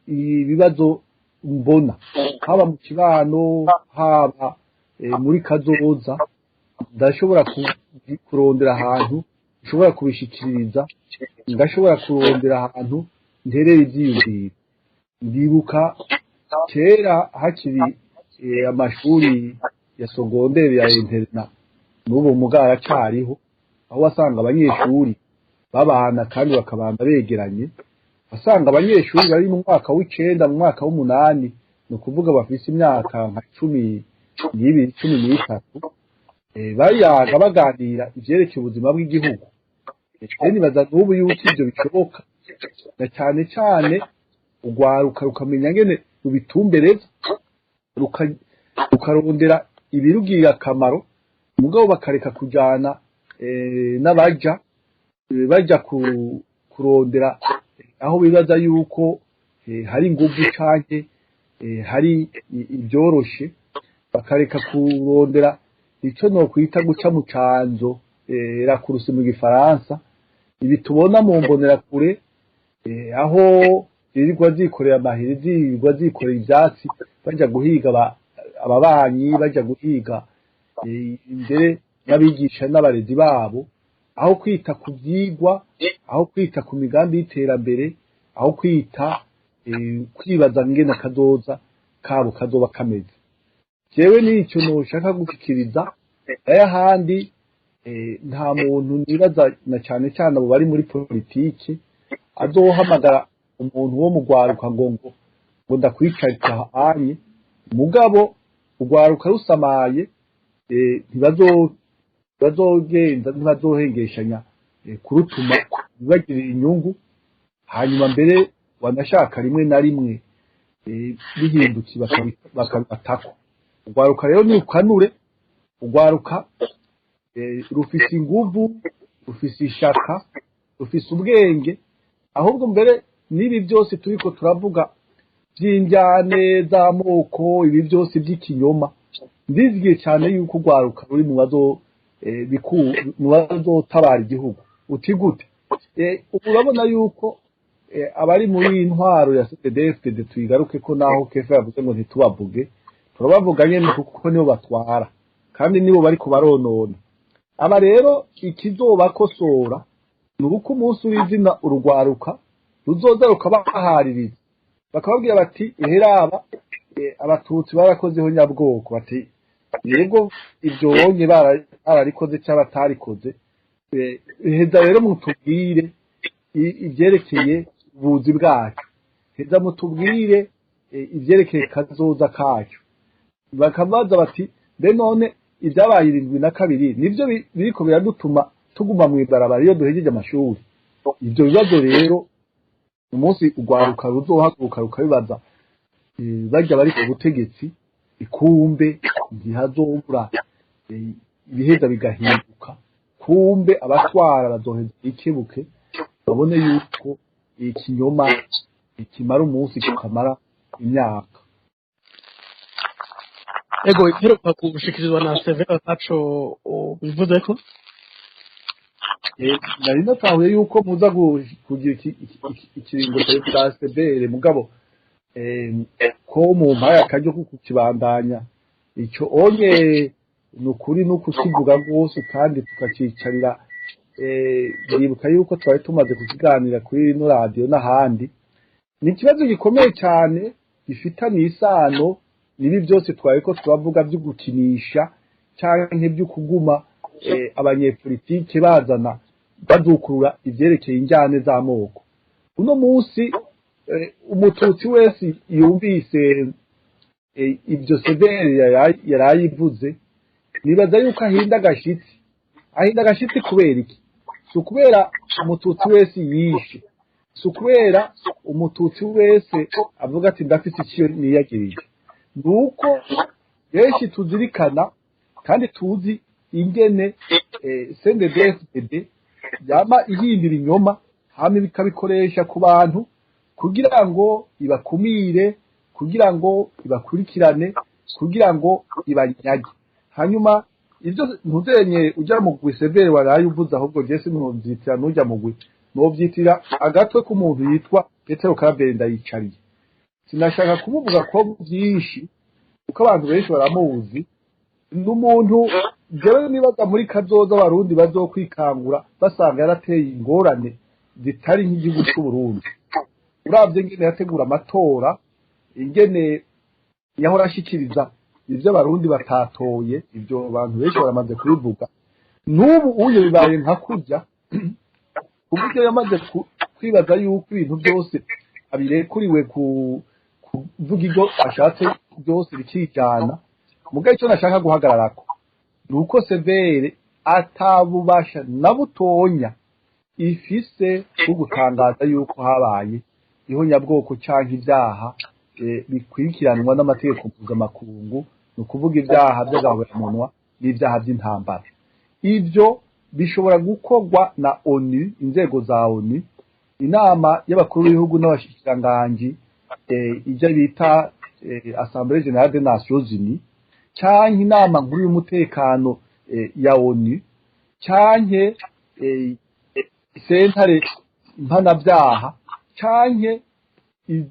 ibibazo mbona haba mu kibano haba muri kazoza ndashobora kurondera ahantu nshobora kubishikiriza, ndashobora kurondera ahantu nterera ivyiyumviro. Ndibuka kera hakiri amashuri ya sogondere ya interna n'ubu mugara cyariho, aho wasanga abanyeshuri babana kandi bakabana begeranye, wasanga abanyeshuri bari mu mwaka w'icenda mu mwaka w'umunani, no kuvuga bafise imyaka nka 12-13, bayaga baganira ivyerekeye ubuzima bw'igihugu. Nibaza n'ubu yuko ivyo bishoboka, na cyane cyane ugwaruka rukamenya ngene rubitumbereza, rukarondera ibirugirira akamaro, mugabo bakareka kujana bajya kurondera aho bibaza yuko hari inguvu canke hari ibyoroshe, bakareka kurondera ico no kwita guca mu canzo rakurusi mu gifaransa, ibi tubona mu mbonera kure aho zirirwa zikorera amahiri, zirirwa zikorera ivyatsi, bajya guhiga ababanyi, bajya guhiga imbere n'abigisha n'abarezi babo, aho kwita ku vyigwa, aho kwita ku migambi y'iterambere, aho kwita kwibaza ngene akazoza kabo kazoba kameze. Jewe n'icyo noshaka gushikiriza ahandi, nta muntu nibaza na cyane cyane abo bari muri politiki azohamagara umuntu wo mugwaruka ngo ndakwicarika anye, mugabo ugwaruka rusamaye ntibazohengeshanya kurutuma bibagirira inyungu, hanyuma mbere wanashaka rimwe na rimwe bihinduki bakabibatako. Ugwaruka rero ni ukanure, ugwaruka rufise inguvu, rufise ishaka, rufise ubwenge, ahubwo mbere n'ibi byose turiko turavuga by'injyane z'amoko, ibi byose by'ikinyoma, ndizigiye cyane yuko ugwaruka ruri mu bazotabara igihugu. Uti gute? Urabona yuko abari muri intwaro ya CDFD tuyigaruke ko naho Kefa yavuze ngo ntitubavuge, turabavuga nyene kuko nibo batwara kandi nibo bari kubaronona. Aba rero ikizobakosora nuko umunsi w'izina urugwaruka ruzoza rukabahaririza, bakababwira bati eheraba abatutsi barakozeho nyabwoko, bati yego ibyo bonye bararikoze cyangwa batarikoze, heza rero mutubwire ivyerekeye ubuzi bwacu, heza mutubwire ivyerekeye kazoza kacu. Bakabaza bati mbe none ibyabaye 72 nivyo biriko biradutuma tuguma mu ibarabara iyo duhejeje amashuri. Ibyo bibazo rero umunsi ugwaruka ruzohaguruka rukabibaza bajya bari ku butegetsi, ikumbe ntihazobura ibiheza bigahinduka, kumbe abatwara bazoheza ikebuke, babone yuko ikinyoma ikimara umunsi kukamara imyaka. Ego iheruka gushikirizwa na Severa Tacho bivuze ko nari natahuye yuko muza kugira ikiringo cya SBR, mugabo ko mu mpaya akaryo kukibandanya icyo onye nukuri nukukivuga rwose kandi tukacicarira. Ndibuka yuko twari tumaze kukiganira kuri ino radio n'ahandi. Ni ikibazo gikomeye cyane gifitanye isano nibi byose twari ko twavuga byo gukinisha cyangwa byo kuguma abanyepolitike bazana badukurura ivyerekeye injyane z'amoko. Uno munsi umututsi wese yumvise ibyo Severe yarayivuze, nibaza yuko ahinda agashitsi kubera iki? Si kubera umututsi wese yishe, si kubera umututsi wese avuga ati ndafite icyo niyagirije, nuko benshi tuzirikana kandi tuzi ingene CNDD-FDD yama ihindura inyoma hamwe bikabikoresha ku bantu kugira ngo ibakumire, kugira ngo ibakurikirane, kugira ngo ibanyage. Hanyuma ibyo ntuzenye ujya mu Severe warayuvuza, ahubwo Jesse n'ubyitira n'ujya mu gwi n'ubyitira agatwe k'umuntu yitwa Petero Karabere ndayicariye. Sinashaka kumuvuga ko byinshi kuko abantu benshi baramuzi, n'umuntu jewe nibaza muri kazoza abarundi bazokwikangura basanga yarateye ingorane zitari nk'igihugu cy'u Burundi uravye ngene yategura amatora ingene yahora ashikiriza ivyo abarundi batatoye ivyo abantu benshi baramaze kubivuga n'ubu uye bibaye nka kurya uburyo yamaze kwibaza yuko ibintu byose abirekuriwe kuvuga ibyo ashatse byose bikijana mugabe icyo nashaka guhagararako nuko severe atabubasha na butonya ifise ugutangaza yuko habaye ihonyabwoko canke ivyaha bikurikiranwa n'amategeko mpuzamakungu ni ukuvuga ivyaha vy'agahoramunwa n'ivyaha vy'intambara ivyo bishobora gukorwa na ONU inzego za ONU inama y'abakuru b'ibihugu n'abashikiranganji ijya bita Assemblée Générale des Nations Unies canke inama nkuru y'umutekano ya ONU canke sentare mpanavyaha canke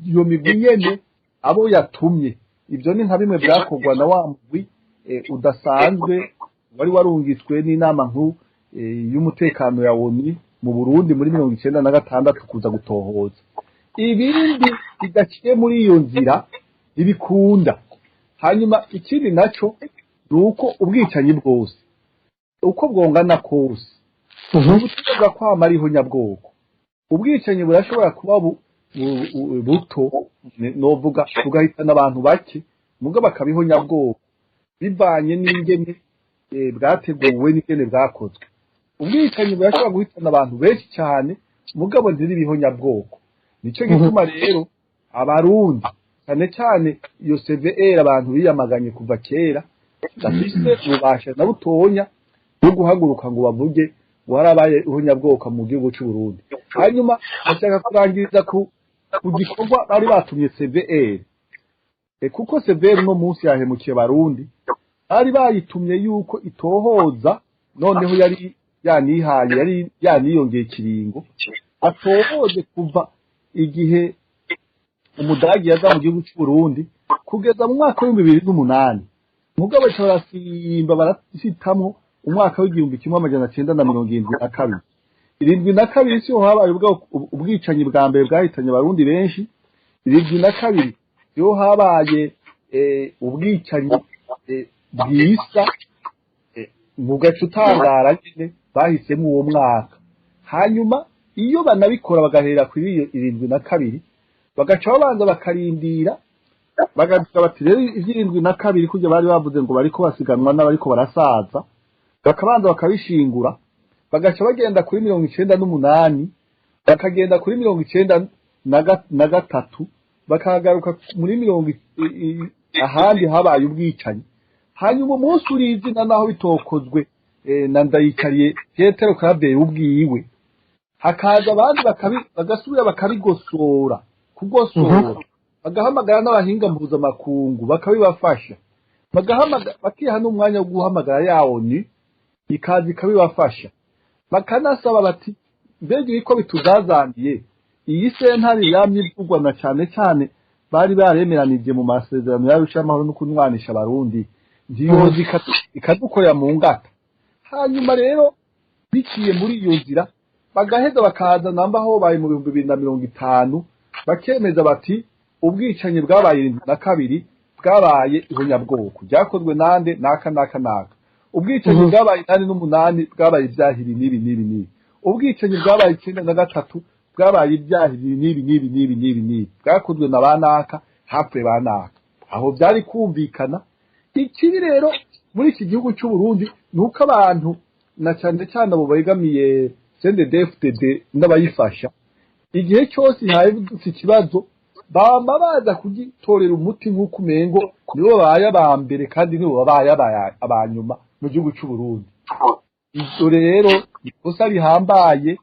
iyo migwi nyene abo yatumye ivyo ni nka bimwe vyakorwa na wa mugwi udasanzwe wari warungitswe n'inama nkuru y'umutekano ya ONU mu Burundi muri 1996 kuza gutohoza ibindi bidaciye muri iyo nzira ibikunda hanyuma ikindi naco nuko ubwicanyi bwose uko bwongana kose ubutega kwama ariho nyabwoko ubwicanyi burashobora kuba buto novuga tugahitana abantu bake muga bakabiho nyabwoko bivanye n'ingene bwateguwe n'ingene bwakozwe ubwicanyi burashobora guhitana abantu benshi cyane mugabo ziri bihonyabwoko nico gituma rero abarundi cyane cyane iyo CVR abantu biyamaganye kuva kera bafise ububasha na butonya bwo guhaguruka ngo bavuge warabaye ihonyabwoko mu gihugu cy'u Burundi hanyuma bashaka kurangiriza ku gikorwa bari batumye CVR kuko CVR no munsi yahemukiye barundi bari bayitumye yuko itohoza noneho yari yanihaye yari yaniyongeye kiringo atohoze kuva igihe umudagi yaza mu gihugu cy'u Burundi kugeza mu mwaka wa 2008 mugabo cyarasimba barasitamwo umwaka w'igihumbi kimwe amajana 972 72 siho habaye ubwicanyi bwa mbere bwahitanye abarundi benshi 72 siho habaye ubwicanyi bwisa mu gace utangara nyine bahisemo uwo mwaka hanyuma iyo banabikora bagahera kuri iyo 72 bagaca babanza bakarindira bagavuga bati rero 72 kujya bari bavuze ngo bariko basiganwa n'abariko barasaza bakabanza bakabishingura bagaca bagenda kuri 98 bakagenda kuri 93 bakagaruka muri 70 ahandi habaye ubwicanyi hanyuma umunsi urizina naho bitokozwe na ndayikariye Petero Kabe ubwiwe hakaza abandi bagasubira bakabigosora kugosora bagahamagara n'abahinga mpuzamakungu bakabibafasha bakiha n'umwanya wo guhamagara yawo ni ikazi kabibafasha bakanasaba bati mbega iko bituzazandiye iyi sentare yamyivugwa na cyane cyane bari baremeranije mu masezerano y'arusha amahoro no kunwanisha abarundi ndiyozi ikadukorera mu ngata hanyuma rero biciye muri iyo nzira bagaheza bakaza namba aho baye mu 2050 bakemeza bati ubwicanyi bwabaye 72 bwabaye ihonyabwoko byakozwe nande naka ubwicanyi bwabaye 8 bwabaye ibyahiri nibi ubwicanyi bwabaye 93 bwabaye ibyahiri nibi bwakozwe na banaka hapfe banaka aho byari kumvikana ikiri rero muri iki gihugu cy'u Burundi nuko abantu na cyane cyane abo bayigamiye CNDD-FDD n'abayifasha igihe cyose haye ikibazo bama baza kugitorera umuti nk'uko umengo nibo babaye abambere kandi nibo babaye abanyuma mu gihugu cy'u Burundi ibyo rero ikosa rihambaye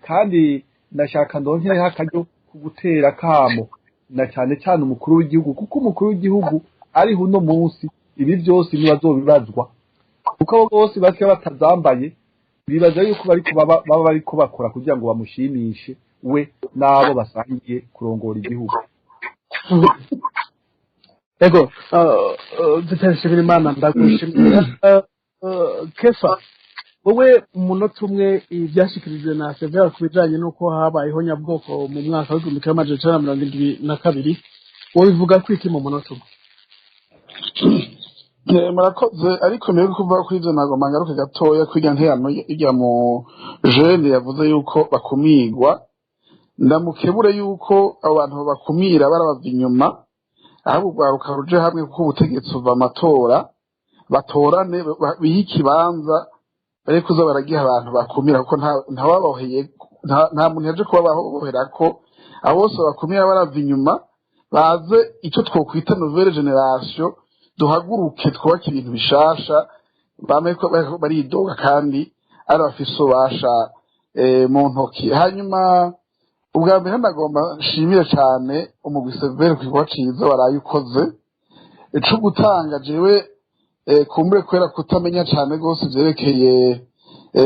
kandi nashaka ndonke hakaryo kugutera kamo na cyane cyane umukuru w'igihugu kuko umukuru w'igihugu ari huno munsi ibi byose nibazobibazwa kuko abo bose bake batazambaye bibaza yuko baba bariko bakora kugira ngo bamushimishe we nabo basangiye kurongora igihugu ego zitashimira imana ndagushimira Kefa wowe umunota umwe ibyashyikirijwe na Severa ku bijyanye n'uko habayeho nyabwoko mu mwaka w'igihumbi kimwe amajana icyenda na mirongo irindwi na kabiri wowe bivuga ko iki mu munota umwe murakoze ariko mbere yo kuvuga kuri ibyo ntabwo mangaruke gatoya kwiga ntihano ijya mu jene yavuze yuko bakumigwa ndamukebure yuko abo bantu bakumira barabava inyuma ahubwo urwaruka ruje hamwe kuko ubutegetsi buva amatora batorane bihe ikibanza bari kuza baragiha abantu bakumira kuko ntawaboheye nta muntu yaje kubabohera ko abo bose bakumira barava inyuma baze icyo twokwita nouvelle generation duhaguruke twubake ibintu bishasha bamwe ko baridoga kandi ari bafise ububasha mu ntoki hanyuma ubwa mbere ndagomba nshimire cyane umugwi Severe ku gikorwa ciza waraye ukoze ico gutanga jewe kumbure kubera kutamenya cyane rwose vyerekeye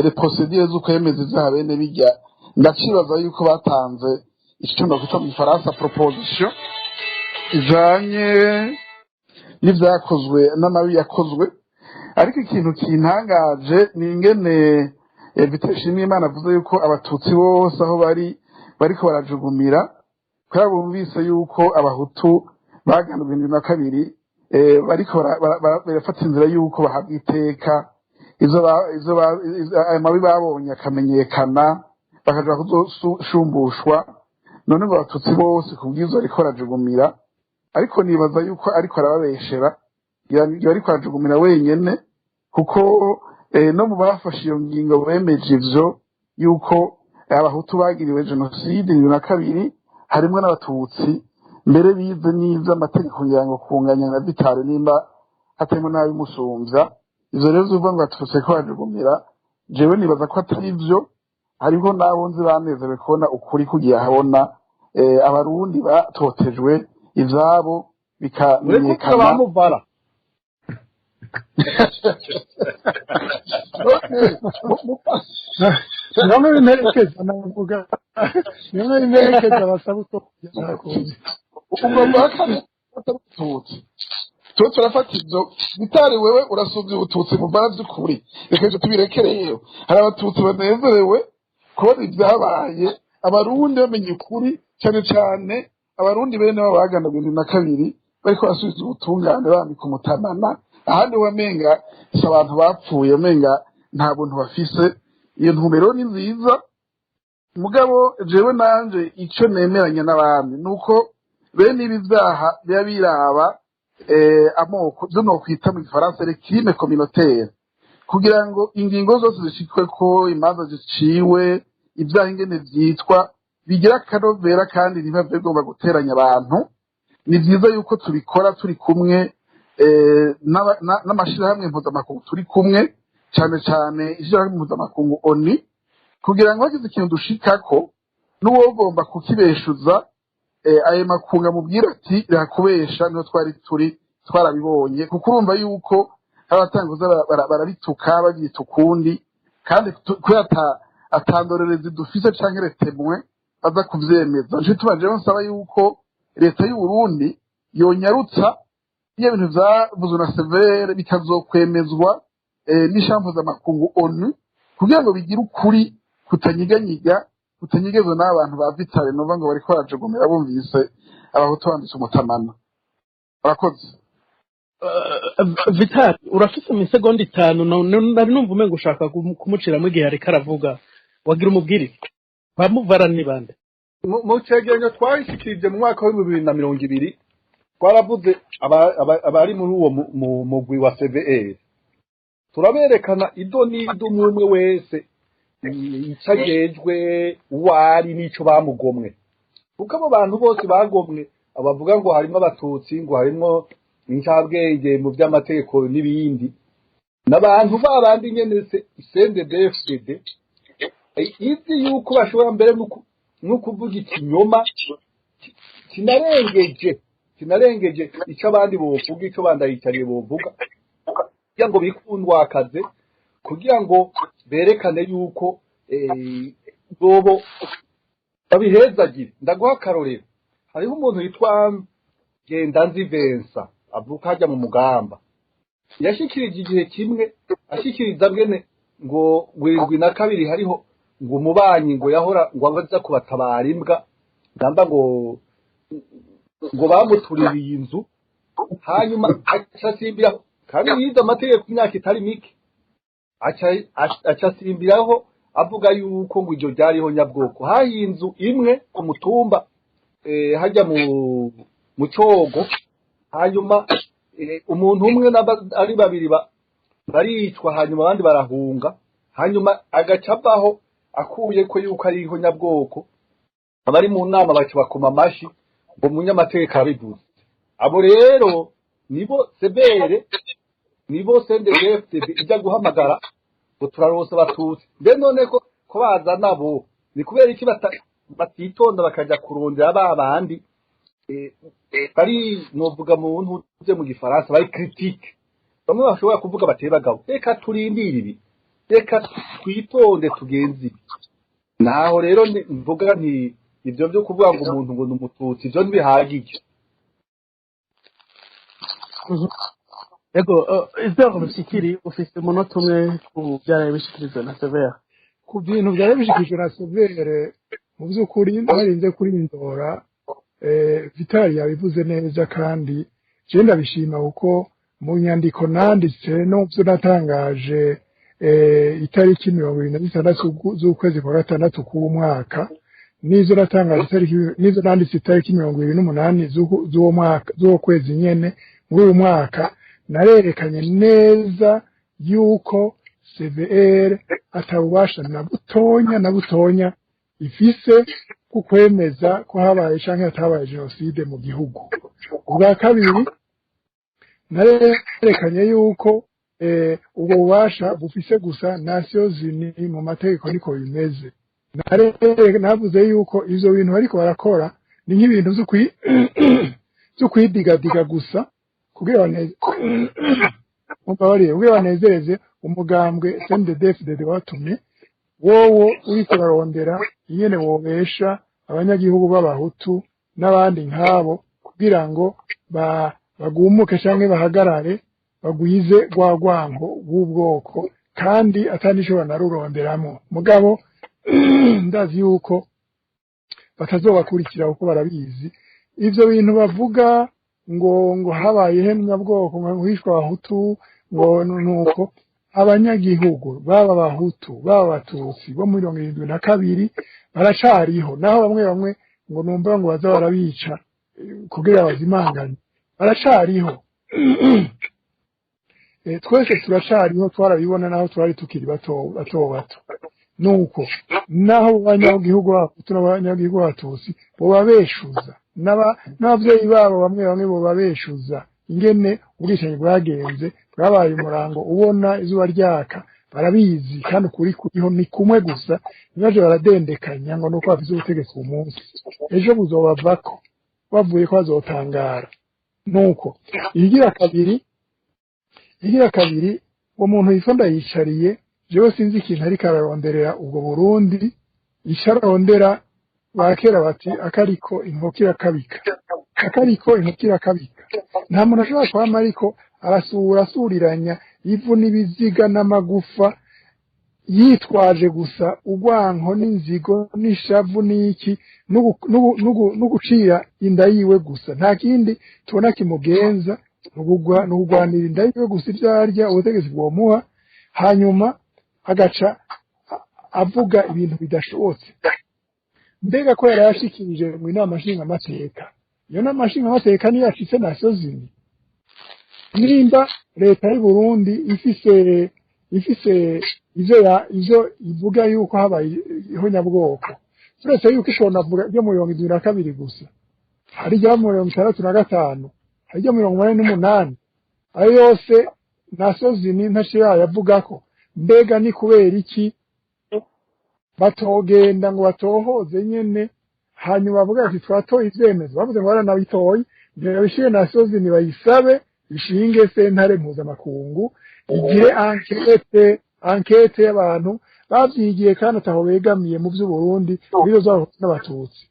les procédures z'ukwemeza ivyaha bene bijya ndacibaza yuko batanze ico nokwita mu Faransa proposition ijanye n'ivyakozwe n'amabi yakozwe ariko ikintu kintangaje ni ingene Viteshimwe Imana avuze yuko abatutsi bose aho bariko barajugumira kubera bumvise yuko abahutu bagandwe 2022 bariko barafata inzira yuko bahabwa iteka ayo mabi babonye akamenyekana bakaja kuzoshumbushwa none ngo abatutsi bose kubwizo bariko barajugumira ariko nibaza yuko ariko arababeshera ariko arajugumira wenyene kuko no mu bafashe iyo ngingo bemeje ivyo yuko abahutu bagiriwe jenoside 2022 harimo n'abatutsi mbere bize n'iza amategeko ngira ngo kunganya na bitare nimba hatemo nabi musumvya ivyo rero uvuga ngo abatutsi ko bajugumira jewe nibaza ko atari ivyo hariho nabo nzi banezerewe kubona ukuri kugiye habona abarundi batotejwe ivyabo bikamenyekana namwe bimerekeza navuga namwe bimerekeza basaba utokuzi tuba turafata ivyo bitari wewe urasuvya ubututsi mu mbara vy'ukuri reka ivyo tubirekereyo hari abatutsi banezerewe kubona ivyabaye abarundi bamenye ukuri cyane cyane abarundi bene babo bagana 2022 bariko basubiza ubutungane bambika umutamana ahandi wamenga si abantu bapfuye menga nta buntu bafise iyo ntumbero ni nziza mugabo jewe nanje ico nemeranya n'abandi nuko bene ibi vyaha biba biraba amoko zo no kwita mu Faransa le crime communautaire kugira ngo ingingo zose zishikwe ko imanza ziciwe ibyaha ingene vyitwa bigira akanovera kandi ntibave bigomba guteranya abantu ni vyiza yuko tubikora turi kumwe n'amashirahamwe mpuzamakungu turi kumwe cyane cyane ishirahamwe mpuzamakungu ONU kugira ngo hagize ikintu dushikako n'uwogomba kukibeshuza ayo makunga mubwira ati rakubesha niho twarabibonye kuko urumva yuko abatanguza barabituka babyita ukundi kandi kuyata atandorerezi dufise canke retemwe baza kuvyemeza nje tubanje nsaba yuko leta y'u Burundi yonyarutsa iyo bintu vyavuzwe na Severe bikazokwemezwa n'ishampuza makungu ONU kugira ngo bigire ukuri kutanyigezwe n'abantu ba Vitale nova ngo bariko barajugumira bumvise abahutu banditse umutamana barakoze Vitale urafise imisegonda 5 nari numva umengo ushaka kumuciramo igihe ariko aravuga wagira umubwire bamuvara ni bande mu cegeranyo twashikirije mu mwaka wa 2020 twaravuze abari muri uwo mugwi wa CVR turaberekana ido umwe wese icagejwe uwari n'ico bamugomwe kuko abo bantu bose bagomwe abavuga ngo harimo abatutsi ngo harimo incabwenge mu by'amategeko n'ibindi n'abantu babandi nyene CNDD-FDD izi yuko bashobora mbere nukuvuga ikinyoma kinarengeje ico abandi bovuga ico bandayicariye bovuga kugira ngo bikundwakaze kugira ngo berekane yuko bobo babihezagire ndaguha karorero hariho umuntu yitwa Gendanzi Vincent avuka hajya mu Mugamba yashikirije igihe kimwe ashikiriza bwene ngo 72 hariho ngo umubanyi ngo yahora ngo abaza kubatabara imbwa ndamba ngo bamutuririye inzu hanyuma acasimbira kandi yize amategeko imyaka itari mike acasimbiraho avuga yuko ngo iryo ryariho nyabwoko hayi inzu imwe ku mutumba hajya mu cyogo hanyuma umuntu umwe ari babiri baricwa hanyuma abandi barahunga hanyuma agacabaho akuye ko yuko ariho nyabwoko abari mu nama bacu bakoma amashi ngo munyamategeko abivuze abo rero nibo sebere nibo sendefte ijya guhamagara ngo turarose batutsi mbe none ko baza nabo ni kubera iki batitonda bakaja kurondera babandi bari novuga mu ntuze mu gifaransa bari critique bamwe bashobora kuvuga bateye bagabo reka turindire ibi reka twitonde tugenzi naho rero mvuga nti ibyo byo kuvuga ngo umuntu ngo numututsi byo ntibihagije Ego izero bishikiri ufise umunota umwe ku byaraye bishikirizwa na Severe ku bintu byari bishikirijwe na Severe mu by'ukuri narinze kurindora Vitali yabivuze neza kandi je ndabishima uko mu nyandiko nanditse no byo natangaje itariki 26 z'ukwezi kwa gatandatu k'umwaka nizo natangaje itariki nizo nanditse itariki 28 z'uwo mwaka z'uwo kwezi nyene muri uwo mwaka narerekanye neza yuko CVR atabubasha na butonya ifise kukwemeza ko habaye canke hatabaye genocide mu gihugu. Ubwa kabiri narerekanye yuko ubwo bubasha bufise gusa Nations Unies mu mategeko niko bimeze. Navuze yuko ivyo bintu bariko barakora ni nk'ibintu vyo kwidigadiga gusa kugira banezereze umugambwe CNDD-FDD watumye wowo uriko barondera nyene wobesha abanyagihugu b'abahutu n'abandi nkabo kugira ngo bagumuke canke bahagarare bagwize rwagwango w'ubwoko kandi atandishobora naruronderamo mugabo ndazi yuko batazobakurikira uko barabizi ivyo bintu bavuga ngo habaye hemwa bwoko ngo hishwa abahutu ngo nuko abanyagihugu baba bahutu baba batutsi bo muri 72 baracariho naho bamwe ngo numva ngo baza barabica kugira bazimanganye baracariho twese turacariho twarabibona naho twari tukiri bato nuko naho abanyagihugu bahutu n'abanyagihugu batutsi bo babeshuza n'abavyeyi babo bamwe bo babeshuza ingene ubwishanyi bwagenze bwabaye umurango ubona izuba ryaka barabizi kandi ukuri kuriho ni kumwe gusa nibaje baradendekanya ngo nuko bafise ubutegetsi umunsi ejo buzobavako bavuye ko bazotangara nuko igira kabiri umuntu yifonda yicariye jewe sinzi ikintu ariko araronderera ubwo Burundi isharondera bakera bati akariko inkokira kabika nta muntu ashobora kwama ariko arasuriranya ivu n'ibiziga n'amagufa yitwaje gusa urwanko n'inzigo n'ishavu n'iki n'ugucira inda yiwe gusa nta kindi tubona kimugenza n'ugwanira inda yiwe gusa ivyarya ubutegetsi bwomuha hanyuma agaca avuga ibintu bidashobotse mbega ko yarashikirije mu inama nshingamateka iyo nama nshingamateka niyo yacitse Nations Unies nimba leta y'u Burundi ifise ivyo ivuga yuko habaye ihonyabwoko turetse yuko ishobora navuga byo mu 72 gusa hari rya mu 65 hari rya mu 88 ayo yose Nations Unies ntashira yavuga ko mbega ni kubera iki batogenda ngo batohoze nyene hanyuma bavuga ati twatoye ivyemezo bavuze ngo baranabitoye ndabishire Nations Unies bayisabe ishinge sentare mpuzamakungu igire enquete y'abantu bavyigiye kandi ataho begamiye mu vy'Uburundi bizo n'abatutsi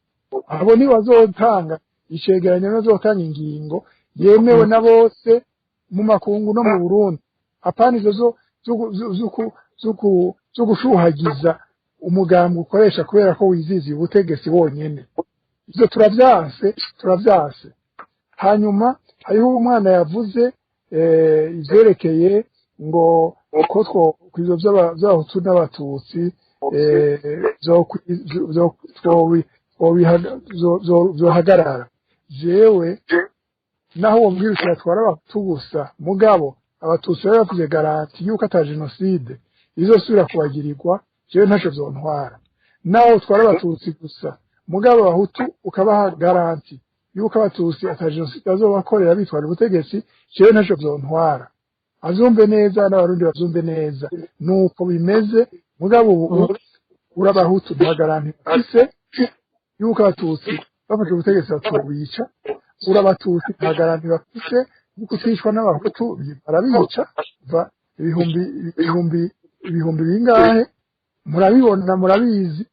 abo ni bazotanga icegeranyo bazotanga ingingo yemewe na bose mu makungu no mu Burundi apana izo zo gushuhagiza umugambi ukoresha kubera ko wiziziye ubutegetsi wonyene ivyo turavyanse hanyuma hariho umwana yavuze ivyerekeye ngo uko kwizo by'abahutu n'abatutsi zohagarara jewe naho uwo mbwirukira atwara abahutu gusa mugabo abatutsi bari bafite garanti yuko ata jenoside izosubira kubagirirwa jewe ntacyo vyontwara naho utwara abatutsi gusa mugabo abahutu ukabaha garanti yuko abatutsi ata jenoside bazobakorera bitwara ubutegetsi jewe ntacyo vyontwara azumve neza n'abarundi bazumve neza nuko bimeze mugabo ubu urabahutu nta garanti bafise yuko abatutsi bafashe ubutegetsi batobica urabatutsi nta garanti bafise yuko utishwa n'abahutu barabica ibihumbi bingahe murabibona murabizi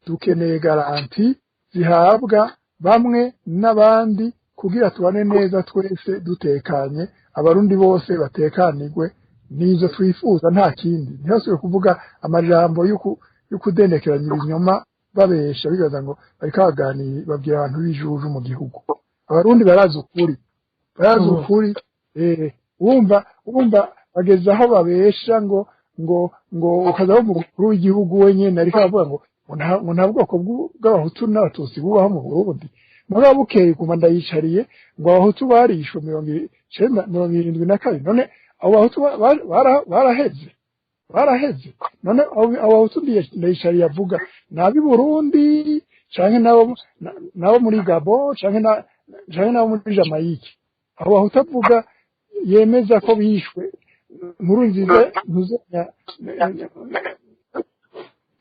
dukeneye garanti zihabwa bamwe n'abandi kugira tubane neza twese dutekanye abarundi bose batekanirwe nizo twifuza nta kindi ntihasubire kuvuga amajambo y'ukudendekeranya ibinyoma babesha bigaza ngo bariko baganira babwira abantu bijuju mu gihugu abarundi barazi ukuri wumva bageze aho babesha ngo ukazaho umukuru w'igihugu wenyene ariko aravuga ngo nta bwoko bw'abahutu n'abatutsi bubaho mu Burundi mugabo bukeye kuma ndayicariye ngo abahutu barishwe 1972 none abo bahutu baraheze none abahutu ndayicariye avuga nabi Burundi canke nabo muri Gabo canke nabo muri Jamaica abo bahutu avuga yemeza ko bishwe nkuru nziza ntuzenya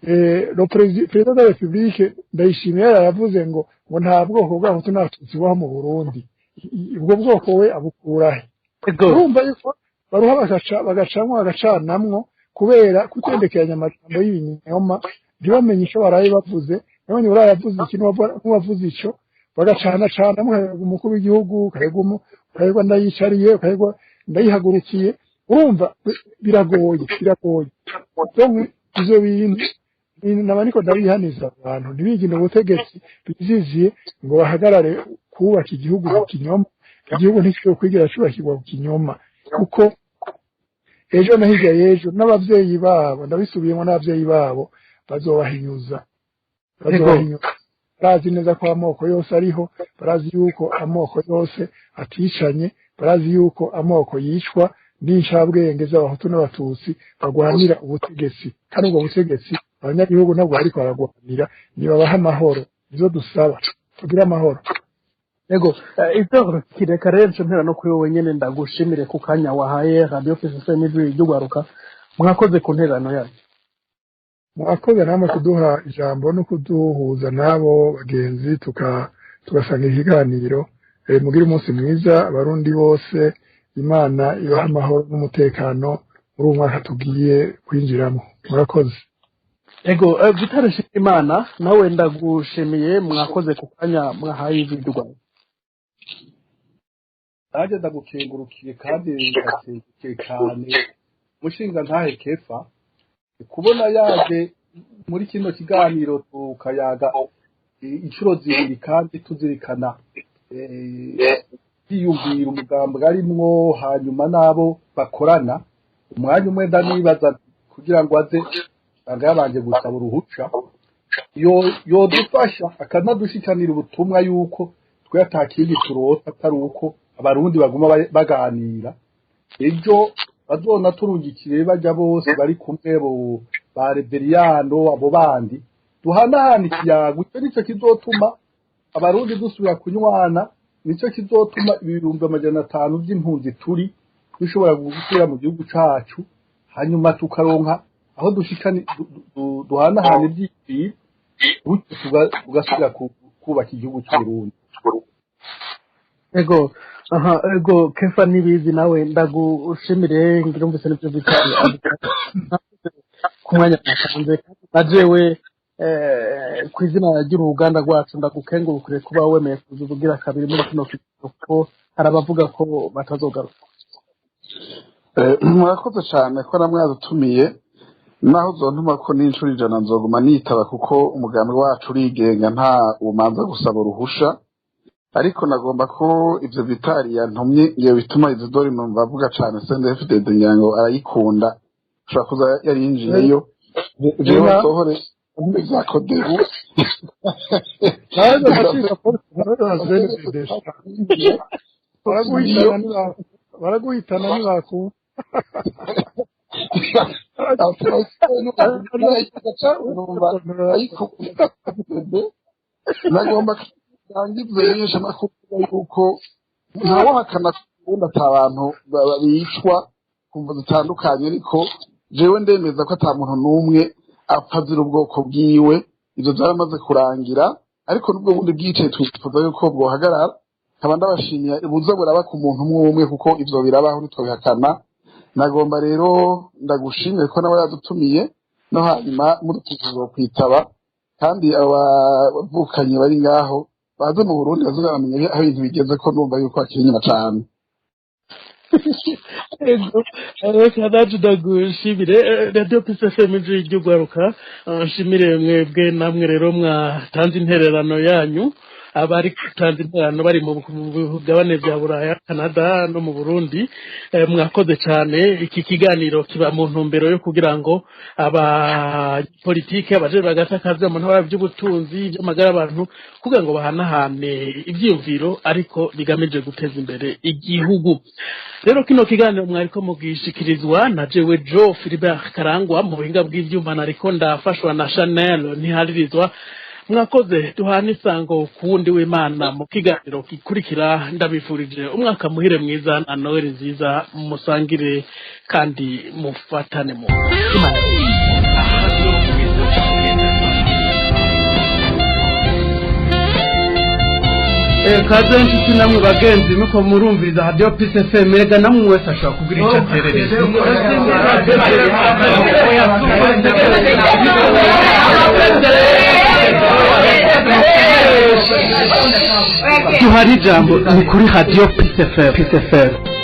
le président de la République ndayishimiye yavuze ngo nta bwoko bw'abahutu n'abatutsi bubaho mu Burundi ubwo bwoko we abukurahe urumva yuko baruha bagacanamwo kubera kutendekeranya amajambo y'ibinyoma ntibamenye ico baraye bavuze nabonye baraye yavuze ikintu n'uwavuze ico bagacanamwo umukuru w'igihugu ukahegwa ndayicariye ukahegwa ndayihagurukiye urumva biragoye ivyo bintu nabaniko ndabihaniza abantu ntibigine ubutegetsi biziziye ngo bahagarare kubaka igihugu mu kinyoma igihugu ntikwiye kwigira cyubakirwa mu kinyoma kuko ejo na hirya y'ejo n'abavyeyi babo ndabisubiyemo n'abavyeyi babo bazobahinyuza barazi neza ko amoko yose ariho barazi yuko amoko yose aticanye barazi yuko amoko yicwa n'incabwenge z'abahutu n'abatutsi bagwanira ubutegetsi kandi ubwo butegetsi abanyagihugu nabwo ariko baragwanira nibabaha amahoro izo dusaba tugira amahoro Ego ivyo kireka rero mpera no kuri wowe nyene ndagushimire ku kanya wahaye radio FSM y'Ugwaruka mwakoze ku nterano yacu mwakoze namwe kuduha ijambo no kuduhuza nabo bagenzi tugasanga ikiganiro mugira umunsi mwiza abarundi bose Imana ibaha amahoro n'umutekano muri umwaka tugiye kwinjiramo murakoze Ego Vital Imana nawe ndagushimiye mwakoze ku kanya mwahaye y'Ugwaruka Naje ndagukengurukiye kandi ndakengurukiye cyane umushinga ntahe Kefa kubona yaje muri kino kiganiro tukayaga inshuro zibiri kandi tuzirikana yiyumvira umugambo arimwo hanyuma nabo bakorana umwanya umwe ndanibaza kugira ngo aze yabanje gusaba uruhuca yo dufasha akanadushikanira ubutumwa yuko twe atakindi turota atari uko abarundi baguma baganira ejo bazona turungikire bajya bose bari kumwe bo ba Reberiano abo bandi duhanahana ikiyago nicyo kizotuma abarundi dusubira kunywana nicyo kizotuma 500 by'impunzi turi bishobora gusubira mu gihugu cacu hanyuma tukaronka aho dushikani duhanahana iby'iki tugasubira kubaka igihugu cy'Uburundi Ego Kefa nibizi nawe ndagushimire ngirumvise n'ibyo Vital kumwanya nasanze ajewe kwizina ry'uruganda rwacu ndagukengurukire kuba wemeye kuzuvugira kabiri muri kino kigo ko harabavuga ko batazogaruka murakoze cyane ko namwe yadutumiye naho zontuma ko n'inshuro 100 nzoguma nitaba kuko umugambi wacu urigenga nta umanza gusaba uruhusha ariko nagomba ko ivyo vitari yantumye ngiye bituma Isidore numva avuga cyane CNDD-FDD nyango arayikunda ushobora kuza yarinjiyeyo jewe sohore za kodebu baraguhitana ntibaku nagomba kurangiza yenyesha amakuru yuko ntawahakana kubundi ata abantu bicwa kumva zitandukanye ariko jewe ndemeza ko ata muntu n'umwe apfa azira ubwoko bwiwe ivyo byaramaze kurangira ariko nubwo bundi bwicaye twifuza yuko bwohagarara nkaba ndabashimiye buza buraba ku muntu umwe kuko ivyo birabaho ntitwabihakana nagomba rero ndagushimiye ko nawe yadutumiye no hanyuma mudutuzo kwitaba kandi abavukanye bari ngaho baze mu Burundi bazamenye aho ibintu bigeze ko numva yuko akiri nyuma cyane kadacu ndagushimire radio PSFM y'Igwaruka nshimire mwebwe namwe rero mwatanze intererano yanyu abari kutanze intererano bari mu bigabane bya Buraya Canada no mu Burundi mwakoze cyane iki kiganiro kiba mu ntumbero yo kugira ngo aba politike abaje bagatakaza mu ntwara by'ubutunzi by'amagara abantu kugira ngo bahanahane ibyiyumviro ariko bigamije guteza imbere igihugu rero kino kiganiro mwariko mugishikirizwa na jewe Joe Philibert Karangwa mu buhinga bw'ivyuma nariko ndafashwa na Chanel ntiharirizwa mwakoze duhana isango kuwundi w'Imana mu kiganiro gikurikira ndabifurije umwaka muhire mwiza na Noel nziza musangire kandi mufatane mu kaze nshuti namwe bagenzi nuko murumviriza radio PSFM mega namwe wese ashaka kugira icyo aterereza tuhari jambo ni kuri radio PSFM